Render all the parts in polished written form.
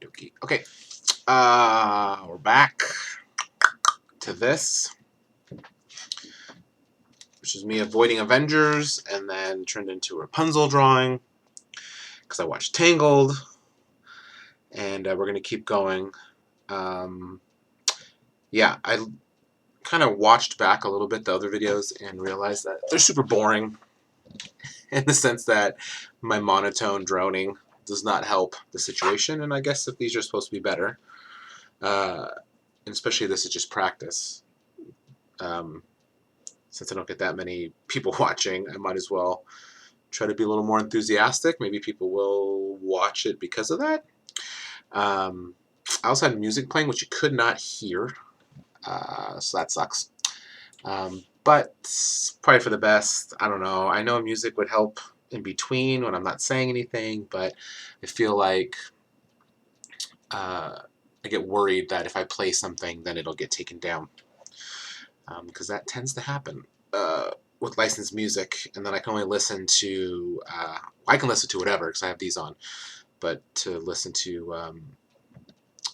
dokie. Okay, we're back to this, which is me avoiding Avengers and then turned into a Rapunzel drawing because I watched Tangled, and we're going to keep going. Yeah, I kind of watched back a little bit the other videos and realized that they're super boring in the sense that my monotone droning does not help the situation, and I guess if these are supposed to be better, and especially this is just practice, since I don't get that many people watching, I might as well try to be a little more enthusiastic. Maybe people will watch it because of that. I also had music playing, which you could not hear, so that sucks. But probably for the best. I don't know. I know music would help in between when I'm not saying anything, but I feel like I get worried that if I play something, then it'll get taken down, because that tends to happen with licensed music. And then I can only listen to I can listen to whatever because I have these on, but to listen to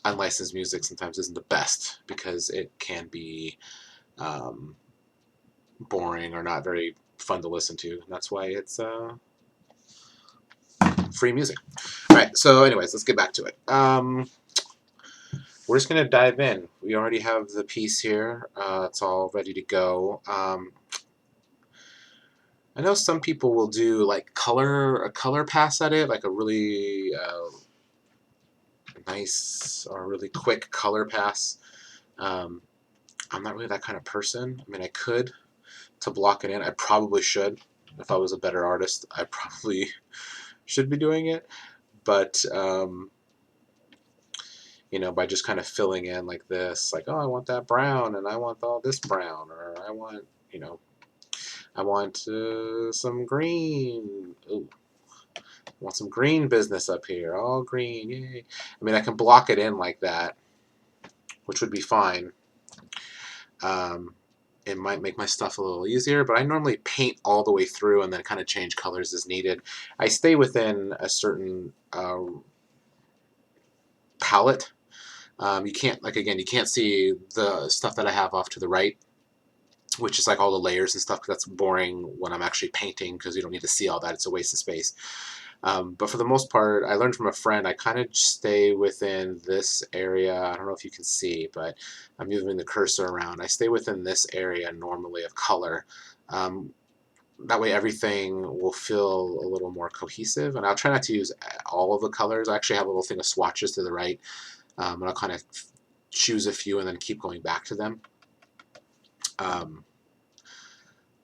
unlicensed music sometimes isn't the best because it can be boring or not very fun to listen to. And that's why it's free music. All right, so anyways, let's get back to it. We're just going to dive in. We already have the piece here. It's all ready to go. I know some people will do like a color pass at it, like a really nice or really quick color pass. I'm not really that kind of person. I mean, I could to block it in. I probably should. If I was a better artist, I probably should be doing it. But you know, by just kind of filling in like this, like, oh, I want that brown, and I want all this brown, or I want, you know, I want some green. Ooh, I want some green business up here. All green, yay. I mean, I can block it in like that, which would be fine. It might make my stuff a little easier, but I normally paint all the way through and then kind of change colors as needed. I stay within a certain palette. You can't, like, again, you can't see the stuff that I have off to the right, which is like all the layers and stuff, because that's boring when I'm actually painting, because you don't need to see all that. It's a waste of space. But for the most part, I learned from a friend, I kind of stay within this area. I don't know if you can see, but I'm moving the cursor around. I stay within this area normally of color. That way everything will feel a little more cohesive. And I'll try not to use all of the colors. I actually have a little thing of swatches to the right. And I'll kind of choose a few and then keep going back to them.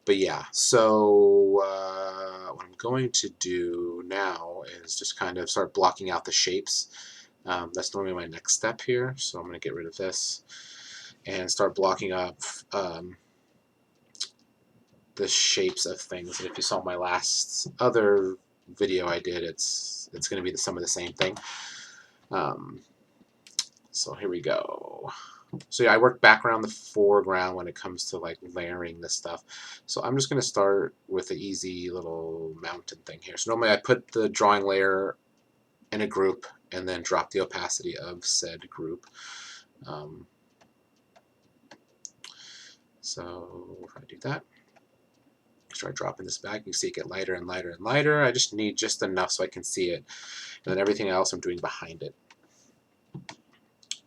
But yeah, so what I'm going to do now is just kind of start blocking out the shapes. That's normally my next step here, so I'm going to get rid of this and start blocking up the shapes of things. And if you saw my last other video I did, it's going to be some of the same thing. So here we go. So yeah, I work back around the foreground when it comes to like layering this stuff. So I'm just going to start with an easy little mountain thing here. So normally I put the drawing layer in a group and then drop the opacity of said group. So if I do that, start dropping this back, you see it get lighter and lighter and lighter. I just need just enough so I can see it. And then everything else I'm doing behind it.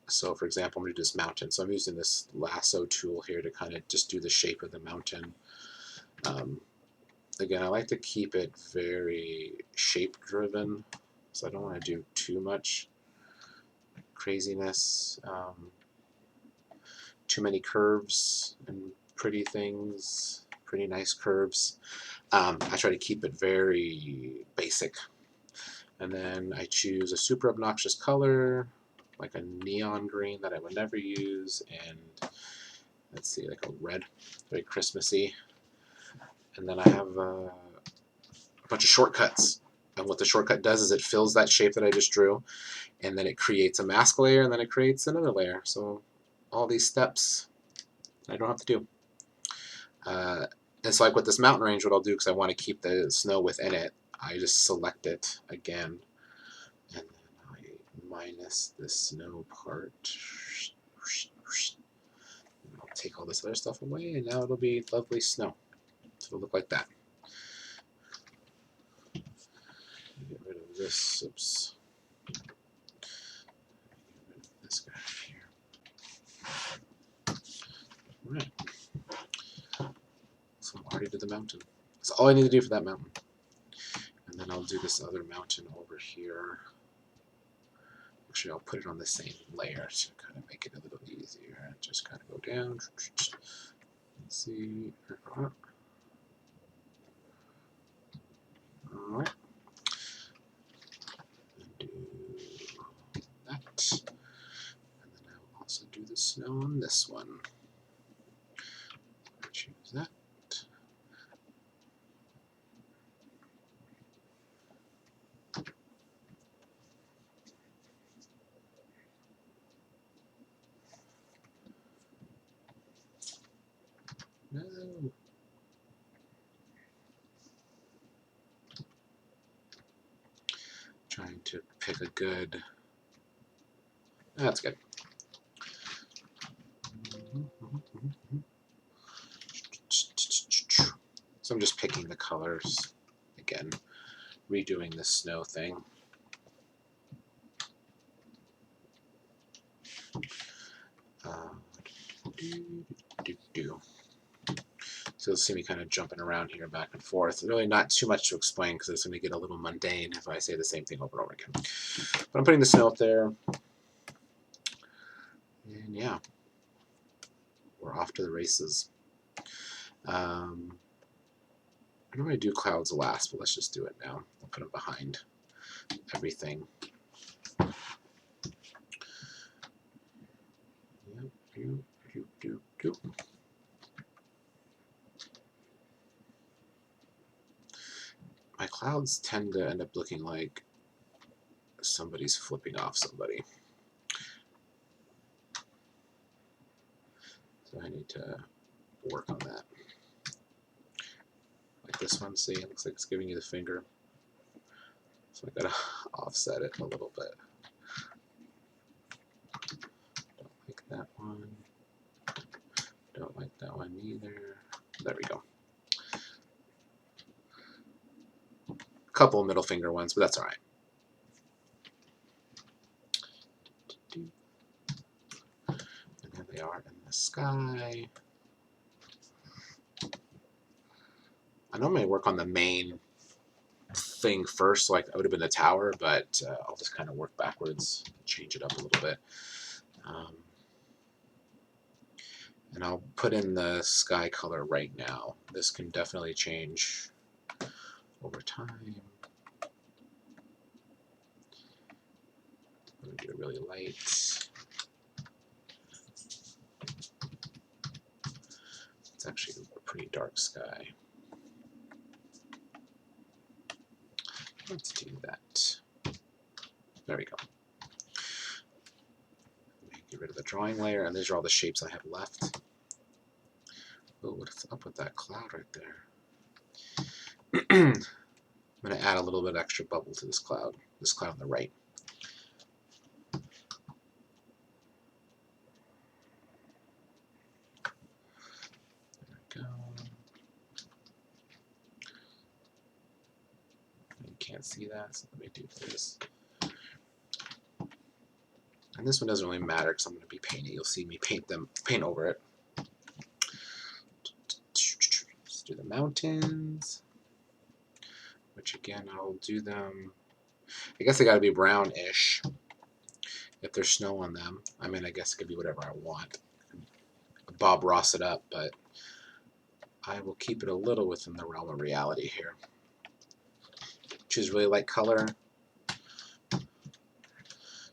So for example, I'm going to do this mountain. So I'm using this lasso tool here to kind of just do the shape of the mountain. Again, I like to keep it very shape driven, so I don't want to do too much craziness, too many curves and pretty things, pretty nice curves. I try to keep it very basic. And then I choose a super obnoxious color, like a neon green that I would never use, and let's see, like a red, very Christmassy. And then I have a bunch of shortcuts. And what the shortcut does is it fills that shape that I just drew, and then it creates a mask layer, and then it creates another layer. So all these steps I don't have to do. And so like with this mountain range, what I'll do, because I want to keep the snow within it, I just select it again, and then I minus the snow part. I'll take all this other stuff away, and now it'll be lovely snow. So it'll look like that. Get rid of this. Oops. Get rid of this guy here. All right. So I'm already to the mountain. That's all I need to do for that mountain. And then I'll do this other mountain over here. Actually, I'll put it on the same layer to kind of make it a little easier. Just kind of go down. Let's see. All right. And do that. And then I'll also do the snow on this one. Choose that. No. Trying to pick a good. That's good. So I'm just picking the colors again, redoing the snow thing. So you'll see me kind of jumping around here back and forth. Really not too much to explain because it's going to get a little mundane if I say the same thing over and over again. But I'm putting the snow up there. And yeah, we're off to the races. I normally do clouds last, but let's just do it now. I'll put them behind everything. My clouds tend to end up looking like somebody's flipping off somebody. So I need to work on that. Like this one, see, it looks like it's giving you the finger. So I gotta offset it a little bit. Don't like that one. Don't like that one either. There we go. A couple middle finger ones, but that's all right. And there they are in the sky. I normally work on the main thing first, like that would have been the tower, but I'll just kind of work backwards, change it up a little bit. And I'll put in the sky color right now. This can definitely change over time. I'm going to do it really light. It's actually a pretty dark sky. Let's do that. There we go. Get rid of the drawing layer, and these are all the shapes I have left. Oh, what's up with that cloud right there? I'm going to add a little bit extra bubble to this cloud on the right. There we go. You can't see that, so let me do this. And this one doesn't really matter because I'm going to be painting. You'll see me paint over it. Let's do the mountains, which again, I'll do them. I guess they got to be brownish if there's snow on them. I mean, I guess it could be whatever I want. Bob Ross it up, but I will keep it a little within the realm of reality here. Choose really light color.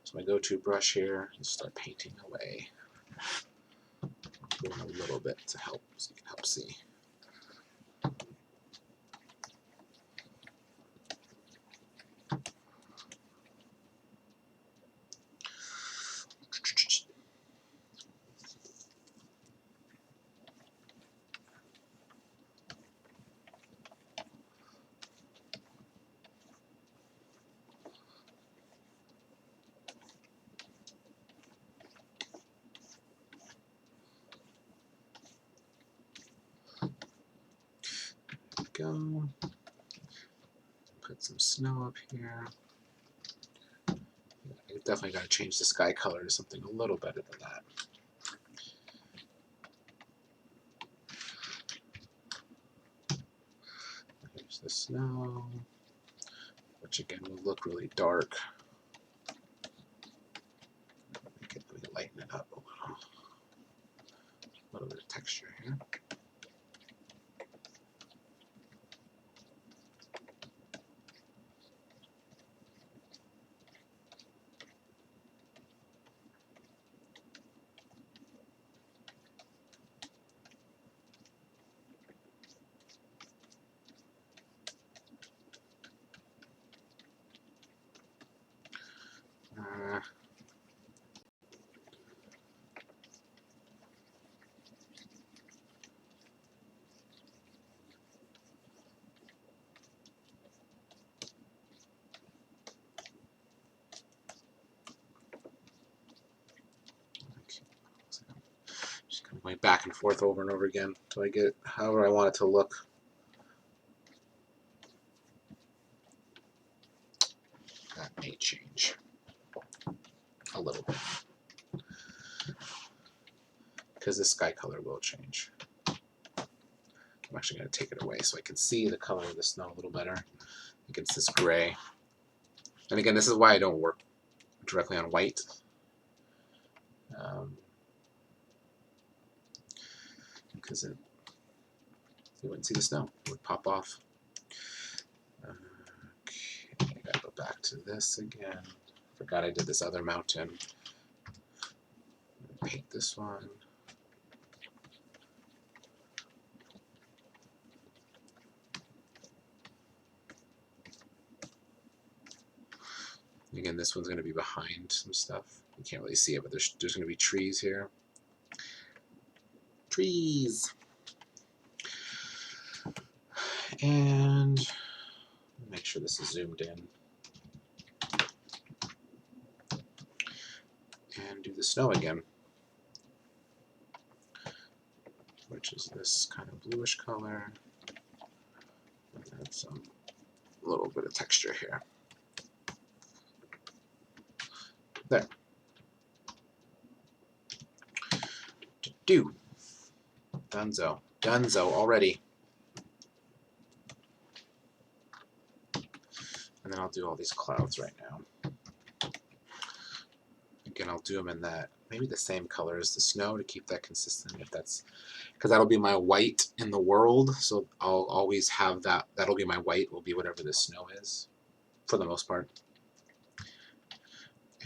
So my go-to brush here, and start painting away. Going a little bit to help, so you can help see. go. Put some snow up here. I definitely got to change the sky color to something a little better than that. Here's the snow, which again will look really dark. Let me lighten it up a little bit of texture here. Just kind of going back and forth over and over again until I get however I want it to look. That may change a little bit because the sky color will change. I'm actually going to take it away so I can see the color of the snow a little better against this gray. And again, this is why I don't work directly on white. Because you wouldn't see the snow. It would pop off. Okay, I gotta go back to this again. Forgot I did this other mountain. Paint this one. Again, this one's going to be behind some stuff. You can't really see it, but there's going to be trees here. Trees! And make sure this is zoomed in. And do the snow again, which is this kind of bluish color. And add some little bit of texture here. There. Do. Dunzo. Dunzo already. And then I'll do all these clouds right now. Again, I'll do them in that, maybe the same color as the snow to keep that consistent, if that's, because that'll be my white in the world, so I'll always have that, that'll be my white, will be whatever the snow is, for the most part.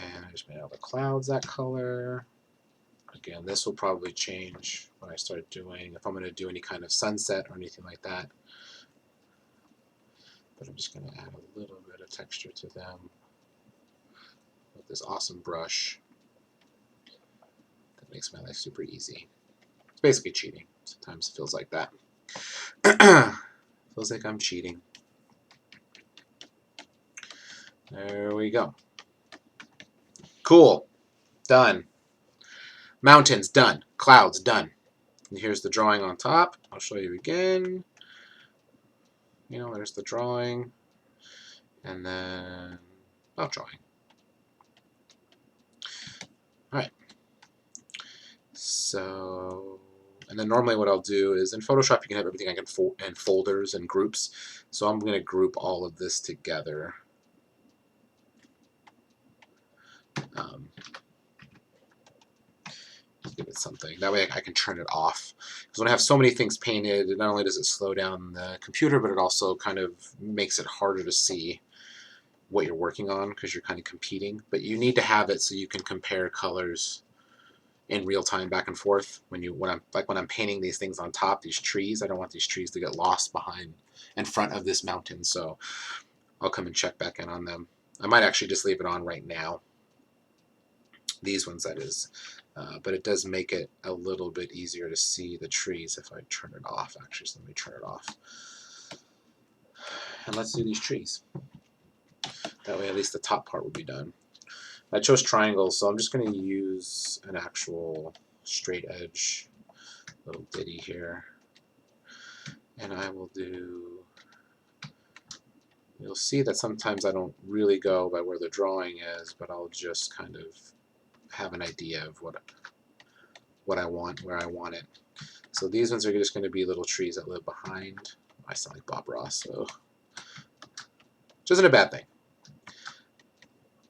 And I just made all the clouds that color. Again, this will probably change when I start doing, if I'm going to do any kind of sunset or anything like that. But I'm just going to add a little bit of texture to them with this awesome brush that makes my life super easy. It's basically cheating. Sometimes it feels like that. Feels like I'm cheating. There we go. Cool. Done. Mountains, done. Clouds, done. And here's the drawing on top. I'll show you again. You know, there's the drawing. And then, oh, drawing. Alright. So, and then normally what I'll do is, in Photoshop you can have everything I can in folders and groups. So I'm going to group all of this together. Give it something. That way I can turn it off. Because when I have so many things painted, not only does it slow down the computer, but it also kind of makes it harder to see what you're working on because you're kind of competing. But you need to have it so you can compare colors in real time back and forth. When I'm painting these things on top, these trees, I don't want these trees to get lost in front of this mountain. So I'll come and check back in on them. I might actually just leave it on right now. These ones, that is. But it does make it a little bit easier to see the trees if I turn it off. Actually, so let me turn it off. And let's do these trees. That way at least the top part will be done. I chose triangles, so I'm just going to use an actual straight edge little ditty here. And I will do You'll see that sometimes I don't really go by where the drawing is, but I'll just kind of have an idea of what I want, where I want it. So these ones are just going to be little trees that live behind. I sound like Bob Ross, so which isn't a bad thing.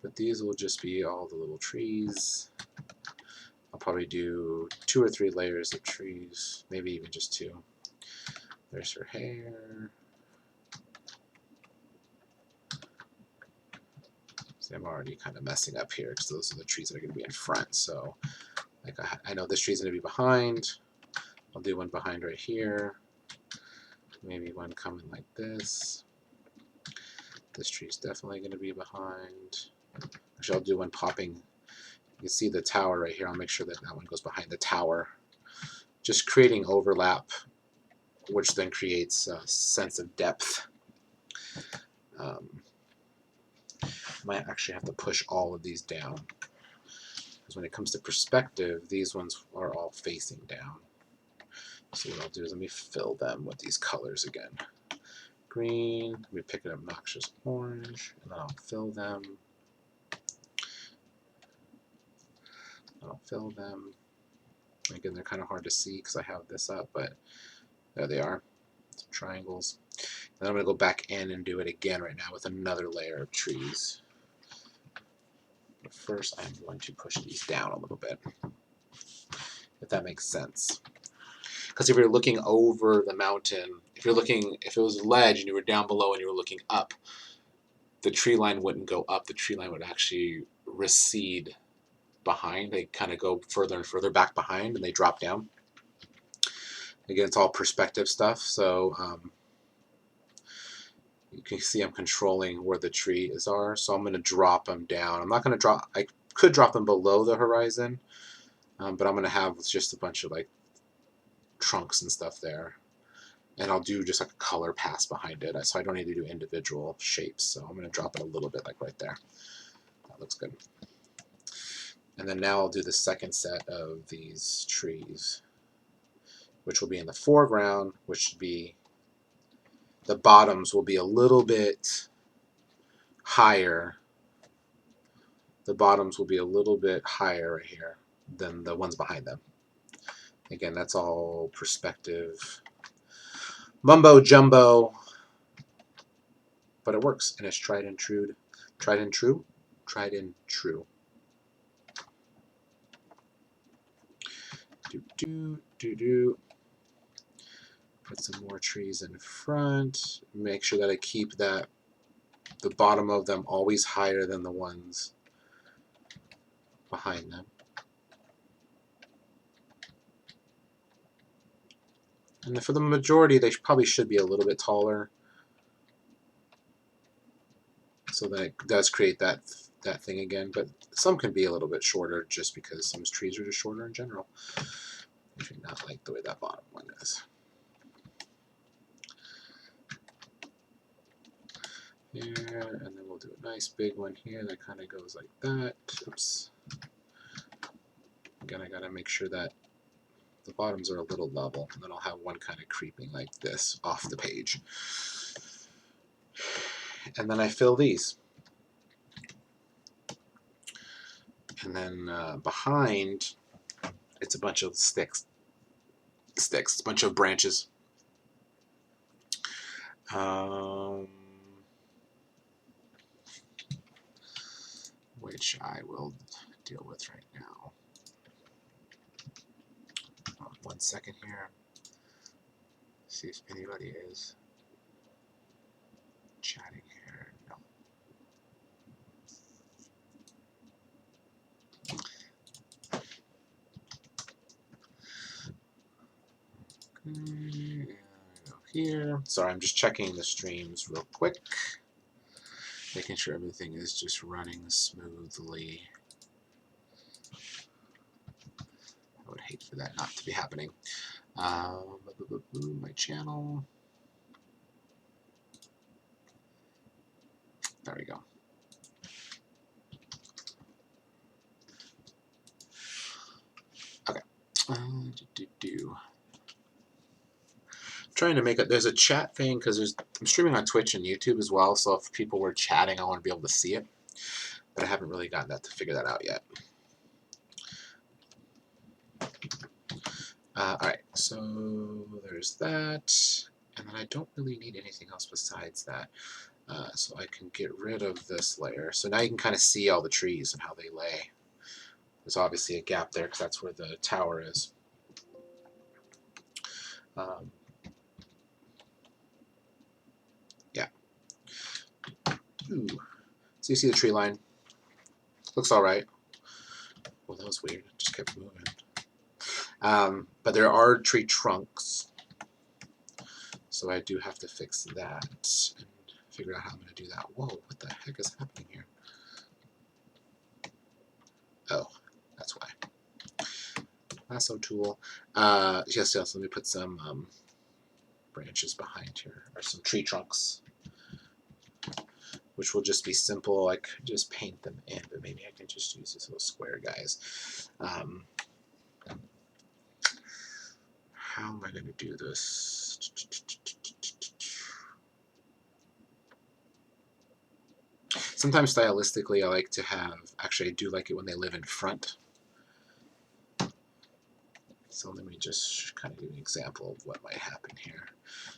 But these will just be all the little trees. I'll probably do 2 or 3 layers of trees, maybe even just 2. There's her hair. See, I'm already kind of messing up here because those are the trees that are going to be in front. So like I know this tree's going to be behind. I'll do one behind right here. Maybe one coming like this. This tree's definitely going to be behind. Actually, I'll do one popping. You can see the tower right here. I'll make sure that that one goes behind the tower. Just creating overlap, which then creates a sense of depth. Might actually have to push all of these down, because when it comes to perspective, these ones are all facing down. So what I'll do is let me fill them with these colors again. Green, let me pick an obnoxious orange, and then I'll fill them. I'll fill them. Again, they're kind of hard to see because I have this up, but there they are. Some triangles. Then I'm going to go back in and do it again right now with another layer of trees. But first, I'm going to push these down a little bit, if that makes sense. Because if you're looking over the mountain, if it was a ledge and you were down below and you were looking up, the tree line wouldn't go up. The tree line would actually recede behind. They kind of go further and further back behind, and they drop down. Again, it's all perspective stuff, so you can see I'm controlling where the trees are. So I'm going to drop them down. I'm not going to drop. I could drop them below the horizon, but I'm going to have just a bunch of like trunks and stuff there. And I'll do just like a color pass behind it, so I don't need to do individual shapes. So I'm going to drop it a little bit like right there. That looks good. And then now I'll do the second set of these trees, which will be in the foreground, which should be, the bottoms will be a little bit higher. The bottoms will be a little bit higher right here than the ones behind them. Again, that's all perspective. Mumbo jumbo, but it works, and it's tried and true. Tried and true? Tried and true. Do. Put some more trees in front. Make sure that I keep the bottom of them always higher than the ones behind them. And for the majority, they probably should be a little bit taller, so that it does create that thing again. But some can be a little bit shorter just because some trees are just shorter in general. I do not like the way that bottom one is. Here, and then we'll do a nice big one here that kind of goes like that. Oops. Again, I gotta make sure that the bottoms are a little level, and then I'll have one kind of creeping like this off the page. And then I fill these. And then behind, it's a bunch of sticks, a bunch of branches. Which I will deal with right now. 1 second here. See if anybody is chatting here. No. Okay, go here. Sorry, I'm just checking the streams real quick, making sure everything is just running smoothly. I would hate for that not to be happening. My channel. There we go. Okay. trying to make it. There's a chat thing because I'm streaming on Twitch and YouTube as well. So if people were chatting, I want to be able to see it. But I haven't really gotten that to figure that out yet. All right, so there's that, and then I don't really need anything else besides that. So I can get rid of this layer. So now you can kind of see all the trees and how they lay. There's obviously a gap there because that's where the tower is. Yeah. Ooh. So you see the tree line. Looks all right. Well, that was weird. It just kept moving. But there are tree trunks. So I do have to fix that and figure out how I'm going to do that. Whoa, what the heck is happening here? Oh, that's why. Lasso tool. Yes, let me put some branches behind here, or some tree trunks, which will just be simple. I could just paint them in, but maybe I can just use these little square guys. How am I going to do this? Sometimes stylistically I like to have, actually I do like it when they live in front. So let me just kind of give an example of what might happen here.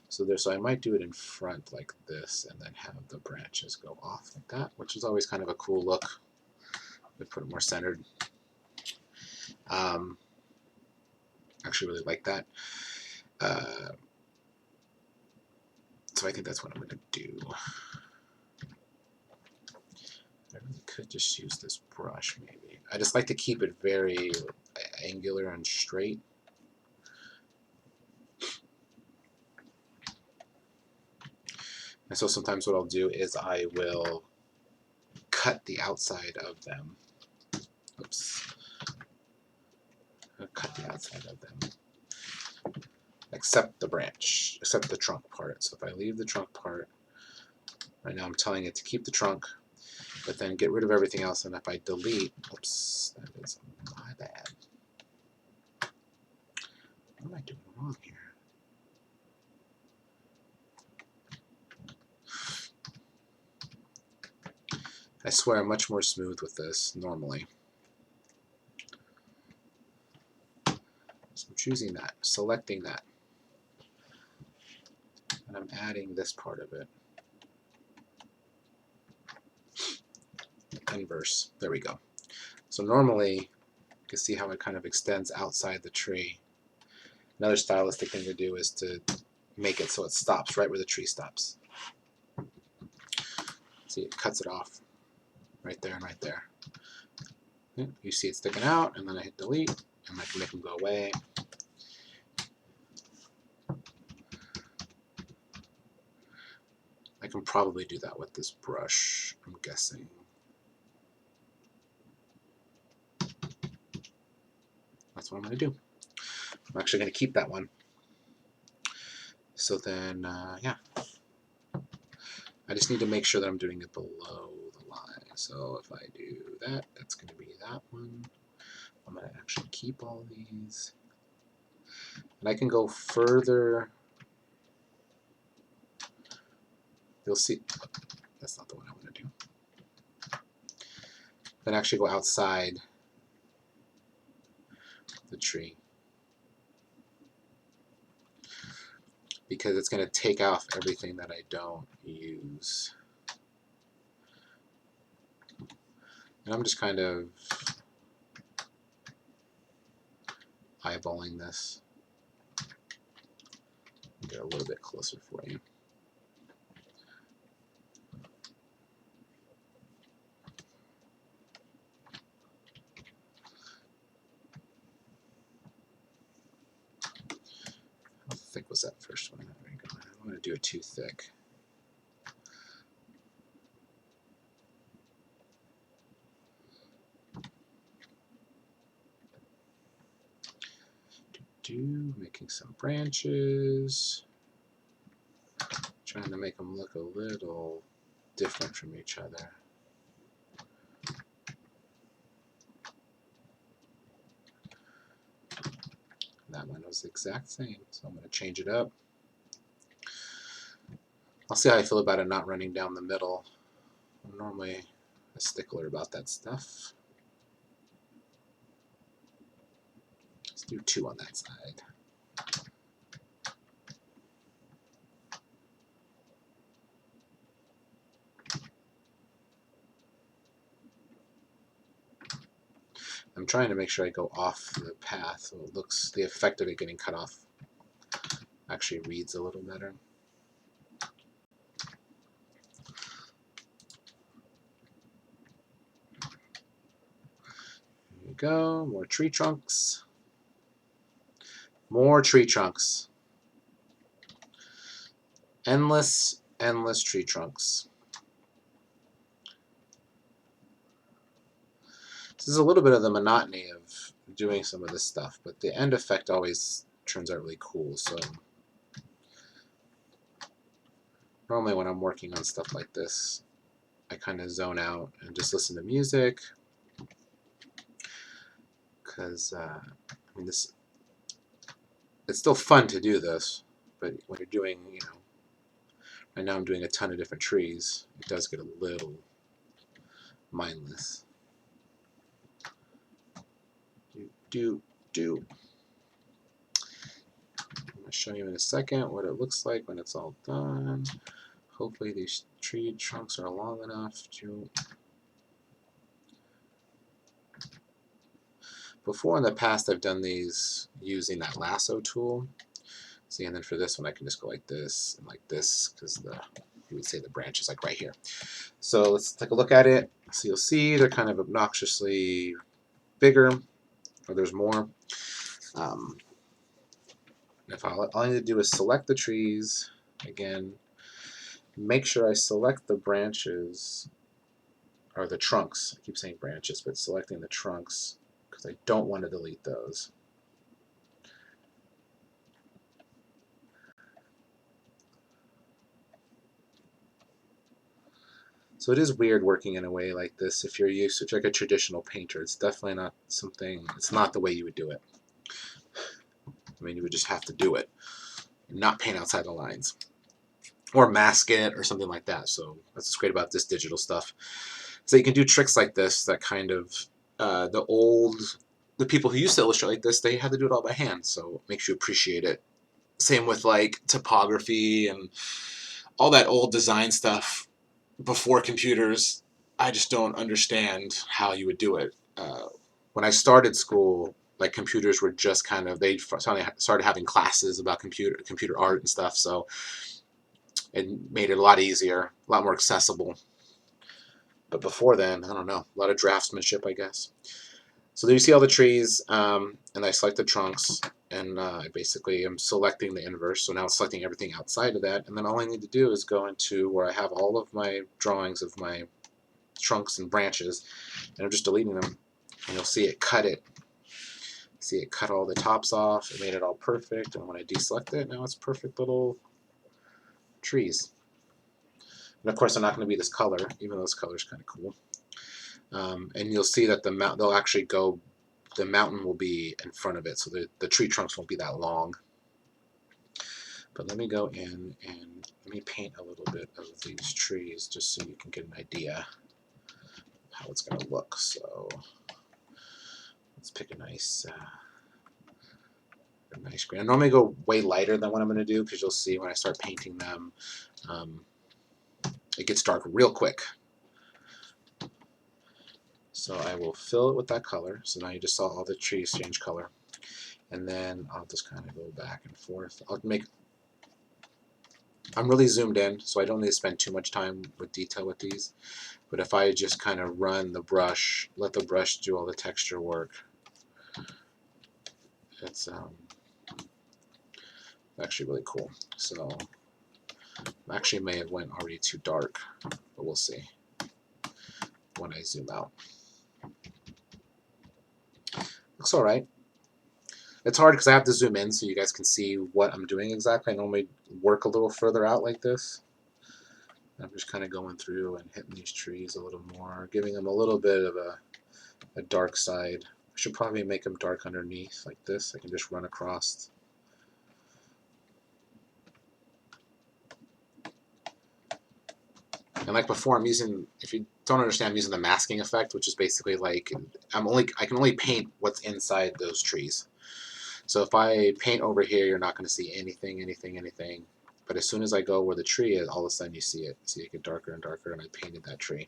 So I might do it in front like this and then have the branches go off like that, which is always kind of a cool look. We put it more centered. Actually really like that. So I think that's what I'm going to do. I really could just use this brush maybe. I just like to keep it very angular and straight. And so sometimes what I'll do is I will cut the outside of them. Oops. I'll cut the outside of them. Except the branch, except the trunk part. So if I leave the trunk part, right now I'm telling it to keep the trunk, but then get rid of everything else. And if I delete, oops, that is my bad. What am I doing wrong here? I swear I'm much more smooth with this normally. So I'm choosing that, selecting that, and I'm adding this part of it. Inverse. There we go. So normally, you can see how it kind of extends outside the tree. Another stylistic thing to do is to make it so it stops right where the tree stops. See, it cuts it off right there and right there. You see it sticking out, and then I hit delete, and I can make them go away. I can probably do that with this brush, I'm guessing. That's what I'm going to do. I'm actually going to keep that one. So then, yeah. I just need to make sure that I'm doing it below the line. So if I do that, that's going to be that one. I'm going to actually keep all these. And I can go further. You'll see. That's not the one I want to do. Then actually go outside the tree. Because it's going to take off everything that I don't use. And I'm just kind of eyeballing this. Get a little bit closer for you. How thick was that first one? There we go. I don't want to do it too thick. Making some branches. Trying to make them look a little different from each other. That one was the exact same, so I'm going to change it up. I'll see how I feel about it not running down the middle. I'm normally a stickler about that stuff. Let's do 2 on that side. I'm trying to make sure I go off the path so it looks, the effect of it getting cut off actually reads a little better. There you go, more tree trunks. More tree trunks. Endless, endless tree trunks. This is a little bit of the monotony of doing some of this stuff, but the end effect always turns out really cool. So normally when I'm working on stuff like this, I kind of zone out and just listen to music, because I mean, this, it's still fun to do this, but when you're doing, you know, right now I'm doing a ton of different trees, it does get a little mindless. Do. I'm going to show you in a second what it looks like when it's all done. Hopefully these tree trunks are long enough to... Before in the past I've done these using that lasso tool. See, and then for this one I can just go like this and like this, because you would say the branch is like right here. So let's take a look at it. So you'll see they're kind of obnoxiously bigger, or there's more. If all I need to do is select the trees, again, make sure I select the branches, or the trunks. I keep saying branches, but selecting the trunks, because I don't want to delete those. So it is weird working in a way like this. If you're used to like a traditional painter, it's definitely not something, it's not the way you would do it. I mean, you would just have to do it, not paint outside the lines, or mask it, or something like that. So that's what's great about this digital stuff. So you can do tricks like this that kind of, the people who used to illustrate like this, they had to do it all by hand, so it makes you appreciate it. Same with like typography and all that old design stuff before computers. I just don't understand how you would do it. When I started school, like computers were just kind of, they started having classes about computer art and stuff, so it made it a lot easier, a lot more accessible. But before then, I don't know, a lot of draftsmanship, I guess. So there you see all the trees, and I select the trunks, and I basically am selecting the inverse, so now I'm selecting everything outside of that, and then all I need to do is go into where I have all of my drawings of my trunks and branches, and I'm just deleting them, and you'll see it cut it. See it cut all the tops off, it made it all perfect, and when I deselect it, now it's perfect little trees. And of course they're not going to be this color, even though this color is kind of cool. And you'll see that they'll actually go, the mountain will be in front of it, so the tree trunks won't be that long. But let me go in and let me paint a little bit of these trees just so you can get an idea how it's going to look. So let's pick a nice green. I normally go way lighter than what I'm going to do, because you'll see when I start painting them, it gets dark real quick. So I will fill it with that color. So now you just saw all the trees change color. And then I'll just kind of go back and forth. I'm really zoomed in, so I don't need to spend too much time with detail with these. But if I just kind of run the brush, let the brush do all the texture work, it's actually really cool. So I actually may have went already too dark, but we'll see when I zoom out. Looks alright. It's hard because I have to zoom in so you guys can see what I'm doing exactly. I normally work a little further out like this. I'm just kind of going through and hitting these trees a little more, giving them a little bit of a dark side. I should probably make them dark underneath like this. I can just run across. And like before, I'm using, if you don't understand, I'm using the masking effect, which is basically like I can only paint what's inside those trees. So if I paint over here, you're not going to see anything. But as soon as I go where the tree is, all of a sudden you see it. See it get darker and darker, and I painted that tree.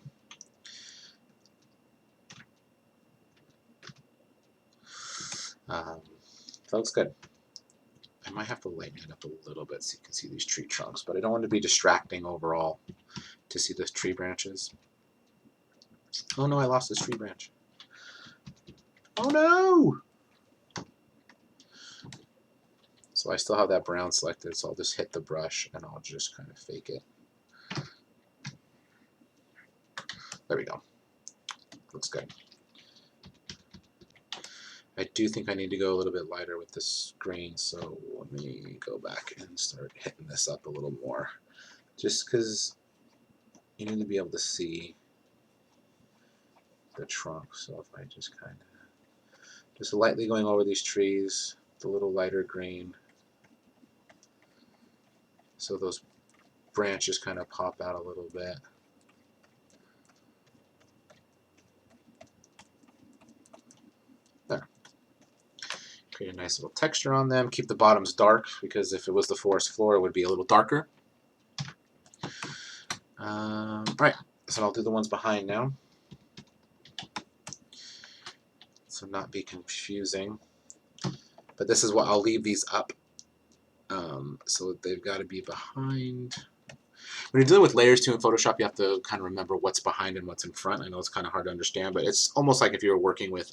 That looks good. I might have to lighten it up a little bit so you can see these tree trunks, but I don't want to be distracting overall to see the tree branches. Oh no, I lost this tree branch. Oh no! So I still have that brown selected, so I'll just hit the brush and I'll just kind of fake it. There we go. Looks good. I do think I need to go a little bit lighter with this green, so let me go back and start hitting this up a little more. Just because you need to be able to see the trunk. So if I just kind of, just lightly going over these trees, with a little lighter green, so those branches kind of pop out a little bit. There. Create a nice little texture on them. Keep the bottoms dark, because if it was the forest floor, it would be a little darker. Right, so I'll do the ones behind now. So not be confusing. But this is what I'll leave these up. So they've got to be behind. When you're dealing with layers too in Photoshop, you have to kind of remember what's behind and what's in front. I know it's kind of hard to understand, but it's almost like if you were working with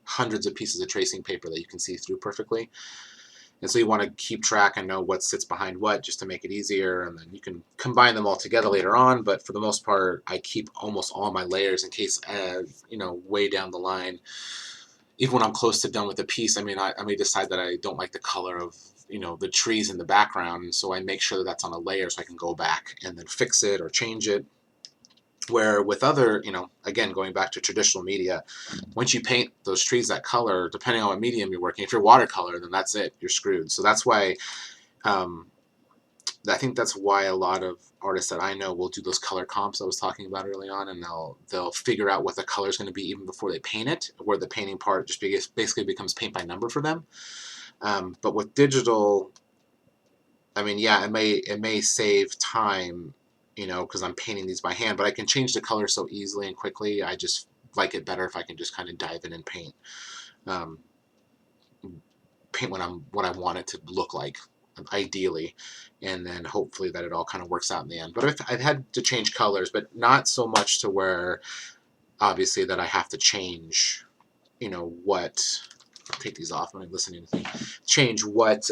hundreds of pieces of tracing paper that you can see through perfectly. And so you want to keep track and know what sits behind what just to make it easier, and then you can combine them all together later on. But for the most part, I keep almost all my layers in case, you know, way down the line, even when I'm close to done with a piece, I may decide that I don't like the color of, you know, the trees in the background, and so I make sure that that's on a layer so I can go back and then fix it or change it. Where with other, you know, again, going back to traditional media, once you paint those trees that color, depending on what medium you're working, if you're watercolor, then that's it, you're screwed. So that's why, I think that's why a lot of artists that I know will do those color comps I was talking about early on, and they'll figure out what the color is going to be even before they paint it, where the painting part just basically becomes paint by number for them. But with digital, I mean, yeah, it may save time, you know, because I'm painting these by hand, but I can change the color so easily and quickly. I just like it better if I can just kind of dive in and paint, um, paint what I want it to look like, ideally, and then hopefully that it all kind of works out in the end. But I've had to change colors, but not so much to where obviously that I have to change, you know, what. I'll take these off when I'm listening to things. Change what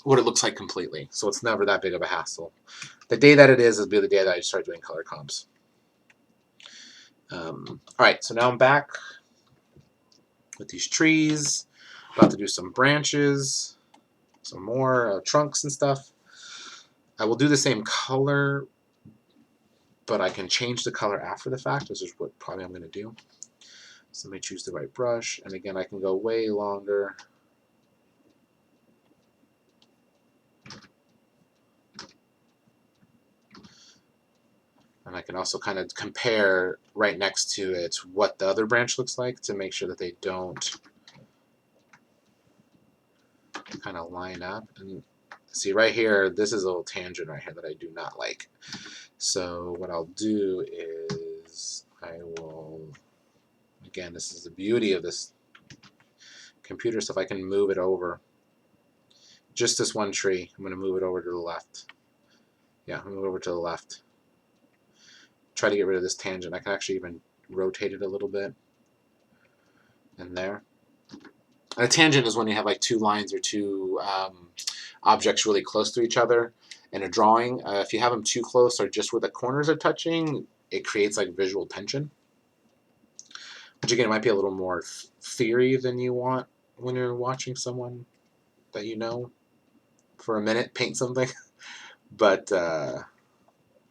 it looks like completely. So it's never that big of a hassle. The day that it is will be the day that I start doing color comps. All right, so now I'm back with these trees. About to do some branches, some more trunks and stuff. I will do the same color, but I can change the color after the fact, which is what probably I'm going to do. So let me choose the right brush, and again, I can go way longer. And I can also kind of compare right next to it what the other branch looks like to make sure that they don't kind of line up. And see right here, this is a little tangent right here that I do not like. So what I'll do is I will, again, this is the beauty of this computer stuff, I can move it over. Just this one tree, I'm going to move it over to the left. Yeah, move it over to the left. Try to get rid of this tangent. I can actually even rotate it a little bit. And there. And a tangent is when you have like two lines or two objects really close to each other in a drawing. If you have them too close or just where the corners are touching, it creates like visual tension. Which again, might be a little more theory than you want when you're watching someone that you know for a minute paint something. But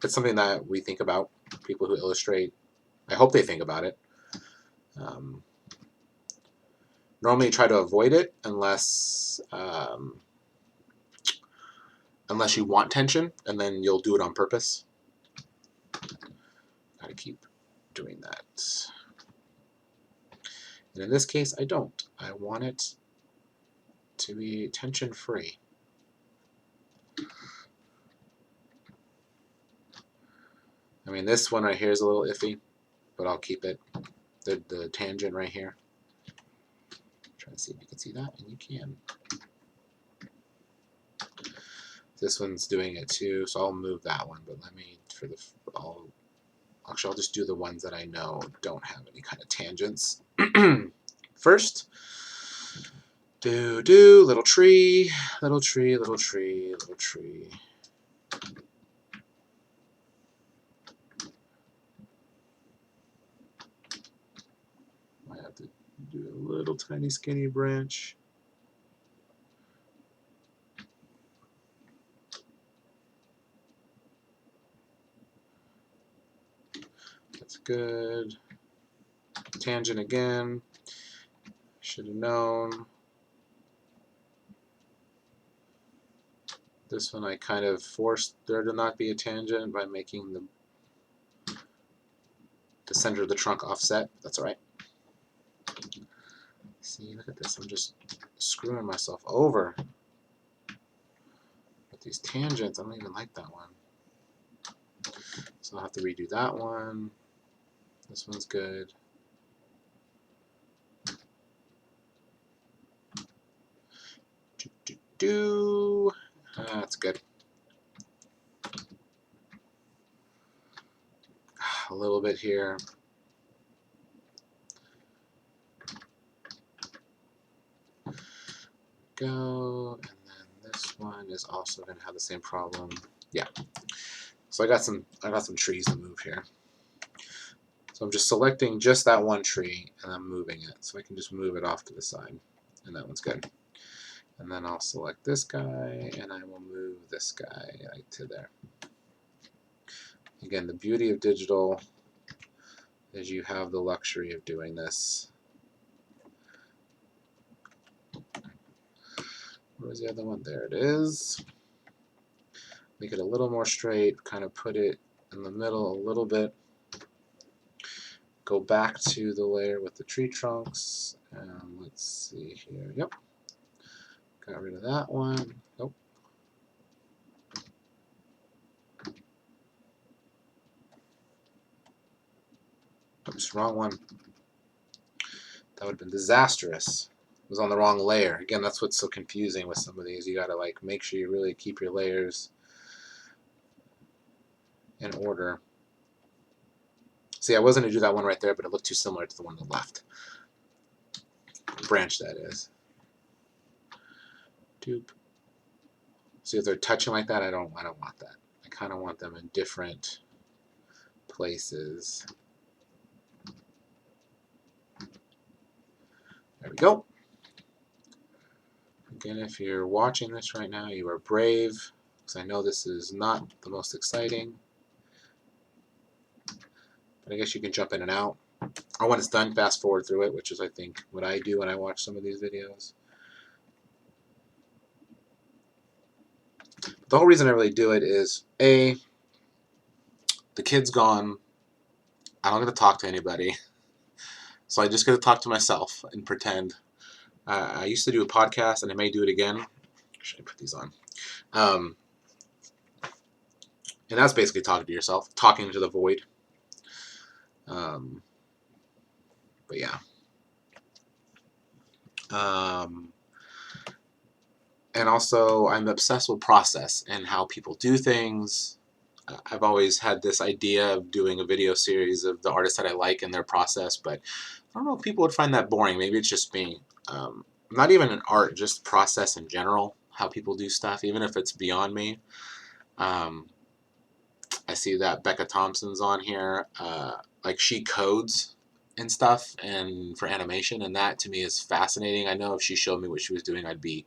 it's something that we think about, people who illustrate. I hope they think about it. Normally try to avoid it unless you want tension, and then you'll do it on purpose. Gotta keep doing that. And in this case, I don't. I want it to be tension free. I mean, this one right here is a little iffy, but I'll keep it. The tangent right here. Try to see if you can see that, and you can. This one's doing it too, so I'll move that one. But let me I'll just do the ones that I know don't have any kind of tangents. First, little tree, little tree, little tree, little tree. Might have to do a little tiny skinny branch. That's good. Tangent again. Should have known. This one I kind of forced there to not be a tangent by making the center of the trunk offset. That's all right. See, look at this. I'm just screwing myself over with these tangents. I don't even like that one. So I'll have to redo that one. This one's good. That's good. A little bit here. Go, and then this one is also going to have the same problem. Yeah. So I got some trees to move here. So I'm just selecting just that one tree and I'm moving it. So I can just move it off to the side. And that one's good. And then I'll select this guy and I will move this guy right to there. Again, the beauty of digital is you have the luxury of doing this. Where's the other one? There it is. Make it a little more straight, kind of put it in the middle a little bit. Go back to the layer with the tree trunks, and let's see here. Yep. Got rid of that one. Nope. Oops, wrong one. That would have been disastrous. It was on the wrong layer. Again, that's what's so confusing with some of these. You gotta like make sure you really keep your layers in order. See, I wasn't gonna do that one right there, but it looked too similar to the one on the left. Branch, that is. Doop. See, if they're touching like that, I don't want that. I kind of want them in different places. There we go. Again, if you're watching this right now, you are brave, because I know this is not the most exciting. But I guess you can jump in and out. Or when it's done, fast forward through it, which is, I think, what I do when I watch some of these videos. But the whole reason I really do it is, A, the kid's gone. I don't get to talk to anybody. So I just get to talk to myself and pretend. I used to do a podcast, and I may do it again. Should I put these on? And that's basically talking to yourself, talking to the void. But yeah. And also, I'm obsessed with process and how people do things. I've always had this idea of doing a video series of the artists that I like and their process, but I don't know if people would find that boring. Maybe it's just me. Not even in art, just process in general, how people do stuff, even if it's beyond me. I see that Becca Thompson's on here. Like, she codes and stuff and for animation, and that to me is fascinating. I know if she showed me what she was doing, I'd be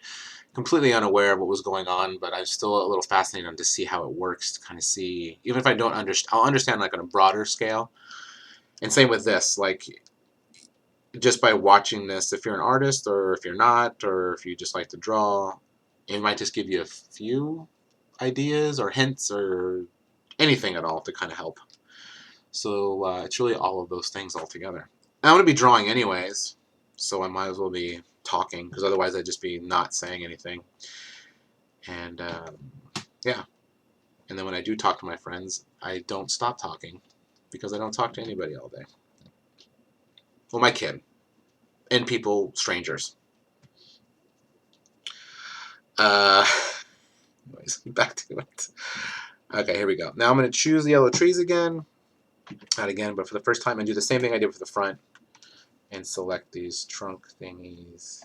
completely unaware of what was going on, but I'm still a little fascinated to see how it works, to kind of see, even if I don't understand, I'll understand like on a broader scale. And same with this, like, just by watching this, if you're an artist or if you're not, or if you just like to draw, it might just give you a few ideas or hints or anything at all to kind of help. So it's really all of those things all together. I'm going to be drawing anyways, so I might as well be talking, because otherwise I'd just be not saying anything. And yeah, and then when I do talk to my friends, I don't stop talking, because I don't talk to anybody all day. Well, my kid and people, strangers. Uh, anyways, back to it. Okay, here we go. Now I'm going to choose the yellow trees again. Not again, but for the first time, and do the same thing I did for the front, and select these trunk thingies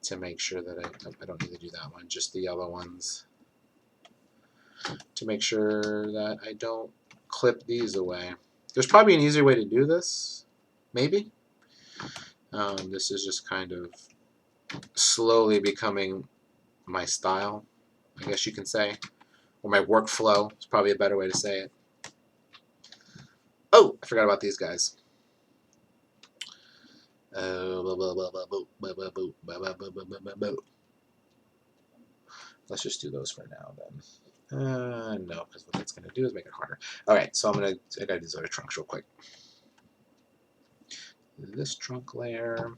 to make sure that I don't need to do that one, just the yellow ones, to make sure that I don't clip these away. There's probably an easier way to do this, maybe. This is just kind of slowly becoming my style, I guess you can say, or my workflow is probably a better way to say it. Oh, I forgot about these guys. Let's just do those for now then. No, because what that's going to do is make it harder. Alright, so I got to do these other trunks real quick. This trunk layer.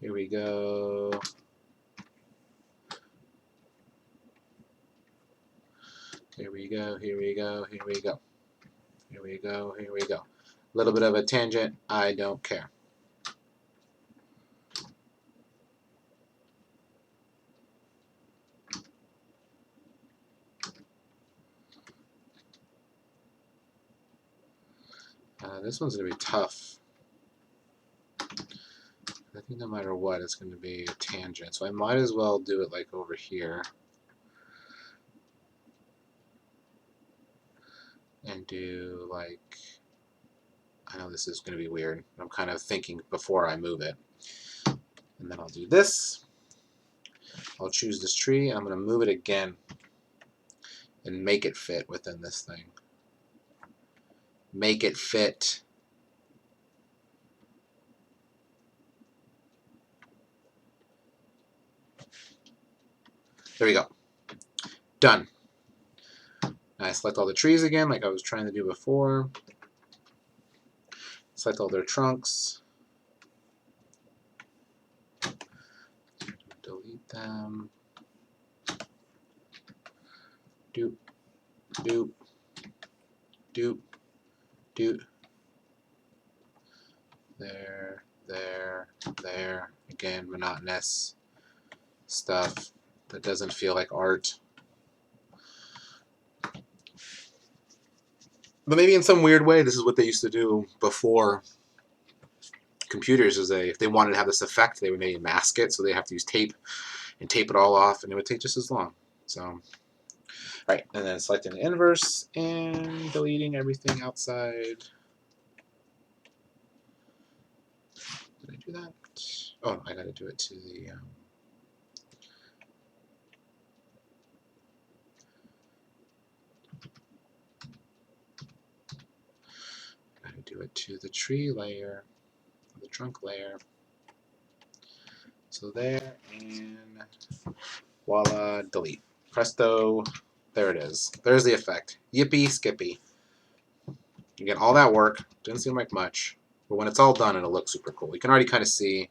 Here we go. Here we go, here we go, here we go. Here we go, here we go. A little bit of a tangent, I don't care. This one's going to be tough. I think no matter what, it's going to be a tangent. So I might as well do it like over here. And do like, I know this is going to be weird. I'm kind of thinking before I move it. And then I'll do this. I'll choose this tree. I'm going to move it again and make it fit within this thing. Make it fit. There we go. Done. Now I select all the trees again like I was trying to do before. Select all their trunks. Delete them. Doop, doop, doop, doop. There, there, there. Again, monotonous stuff that doesn't feel like art. But maybe in some weird way, this is what they used to do before computers. Is if they wanted to have this effect, they would maybe mask it, so they have to use tape and tape it all off, and it would take just as long. So, right, and then selecting the inverse and deleting everything outside. Did I do that? Oh, I got to do it to the. Do it to the tree layer, the trunk layer. So there, and voila, delete. Presto, there it is. There's the effect. Yippee skippy. Again, all that work, didn't seem like much, but when it's all done, it'll look super cool. You can already kind of see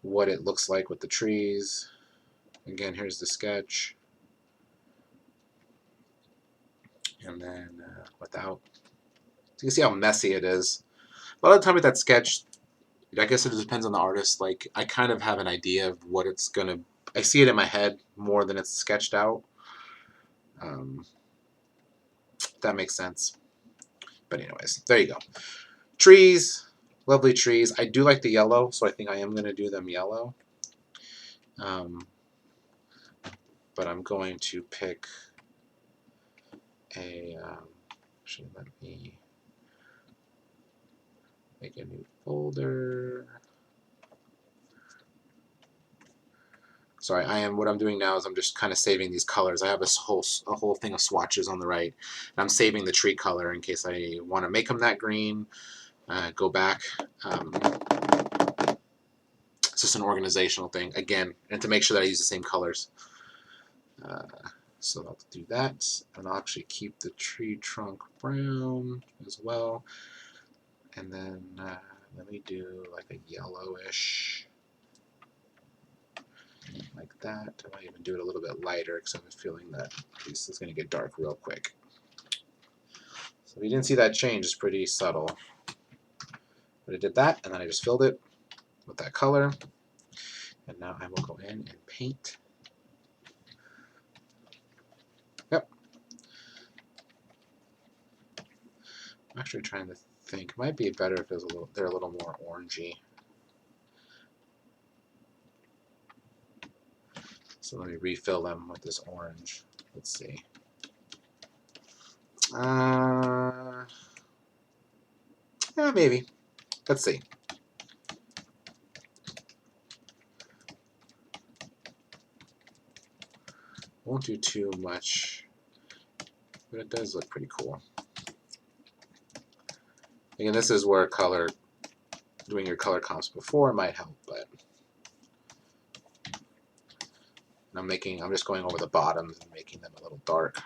what it looks like with the trees. Again, here's the sketch. And then without. So you can see how messy it is. A lot of the time with that sketch, I guess it depends on the artist. Like, I kind of have an idea of what it's going to... I see it in my head more than it's sketched out. If that makes sense. But anyways, there you go. Trees. Lovely trees. I do like the yellow, so I think I am going to do them yellow. But I'm going to pick a... actually, let me make a new folder. Sorry, what I'm doing now is I'm just kind of saving these colors. I have a whole thing of swatches on the right, and I'm saving the tree color in case I want to make them that green. Go back. It's just an organizational thing again, and to make sure that I use the same colors. So I'll do that, and I'll actually keep the tree trunk brown as well. And then let me do like a yellowish, like that. I might even do it a little bit lighter because I have a feeling that this is going to get dark real quick. So if you didn't see that change, it's pretty subtle. But I did that, and then I just filled it with that color. And now I will go in and paint. Yep. I'm actually trying to think. It might be better if they're a little more orangey. So let me refill them with this orange. Let's see. Yeah, maybe. Let's see. Won't do too much, but it does look pretty cool. Again, this is where doing your color comps before might help, but I'm just going over the bottoms and making them a little dark.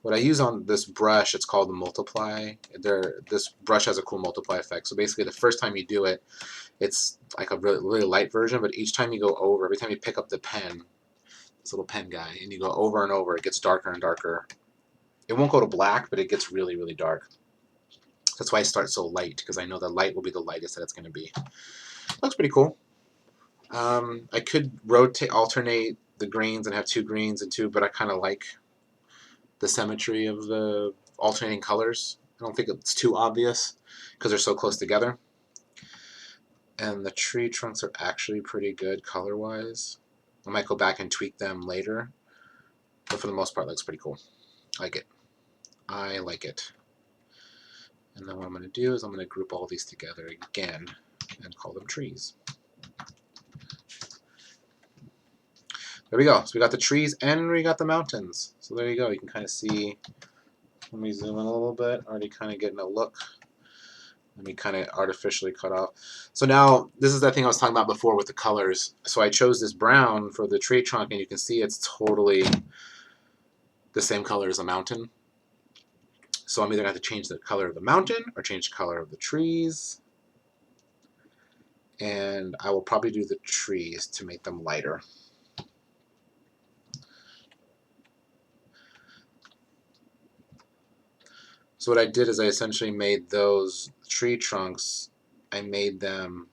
What I use on this brush, it's called the multiply. This brush has a cool multiply effect. So basically, the first time you do it, it's like a really, really light version, but each time you go over, every time you pick up the pen, this little pen guy, and you go over and over, it gets darker and darker. It won't go to black, but it gets really, really dark. That's why I start so light, because I know the light will be the lightest that it's going to be. Looks pretty cool. I could alternate the greens and have 2 greens and 2, but I kind of like the symmetry of the alternating colors. I don't think it's too obvious because they're so close together. And the tree trunks are actually pretty good color-wise. I might go back and tweak them later, but for the most part, it looks pretty cool. I like it. I like it. And then what I'm going to do is I'm going to group all these together again and call them trees. There we go. So we got the trees and we got the mountains. So there you go. You can kind of see. Let me zoom in a little bit. Already kind of getting a look. Let me kind of artificially cut off. So now this is that thing I was talking about before with the colors. So I chose this brown for the tree trunk, and you can see it's totally the same color as the mountain. So I'm either going to have to change the color of the mountain or change the color of the trees. And I will probably do the trees to make them lighter. So what I did is I essentially made those tree trunks, I made them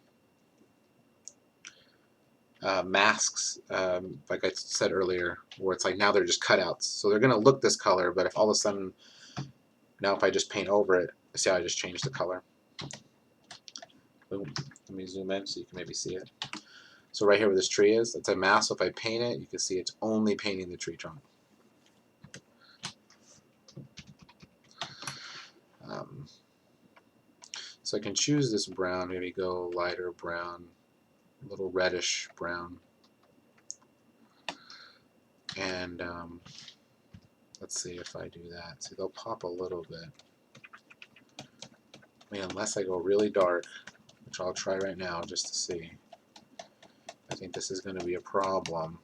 masks, like I said earlier, where it's like now they're just cutouts. So they're going to look this color, but if all of a sudden, now if I just paint over it, see how I just changed the color. Boom. Let me zoom in so you can maybe see it. So right here where this tree is, it's a mask. So if I paint it, you can see it's only painting the tree trunk. So I can choose this brown, maybe go lighter brown, a little reddish brown. And let's see if I do that. See, they'll pop a little bit. I mean, unless I go really dark, which I'll try right now just to see. I think this is going to be a problem.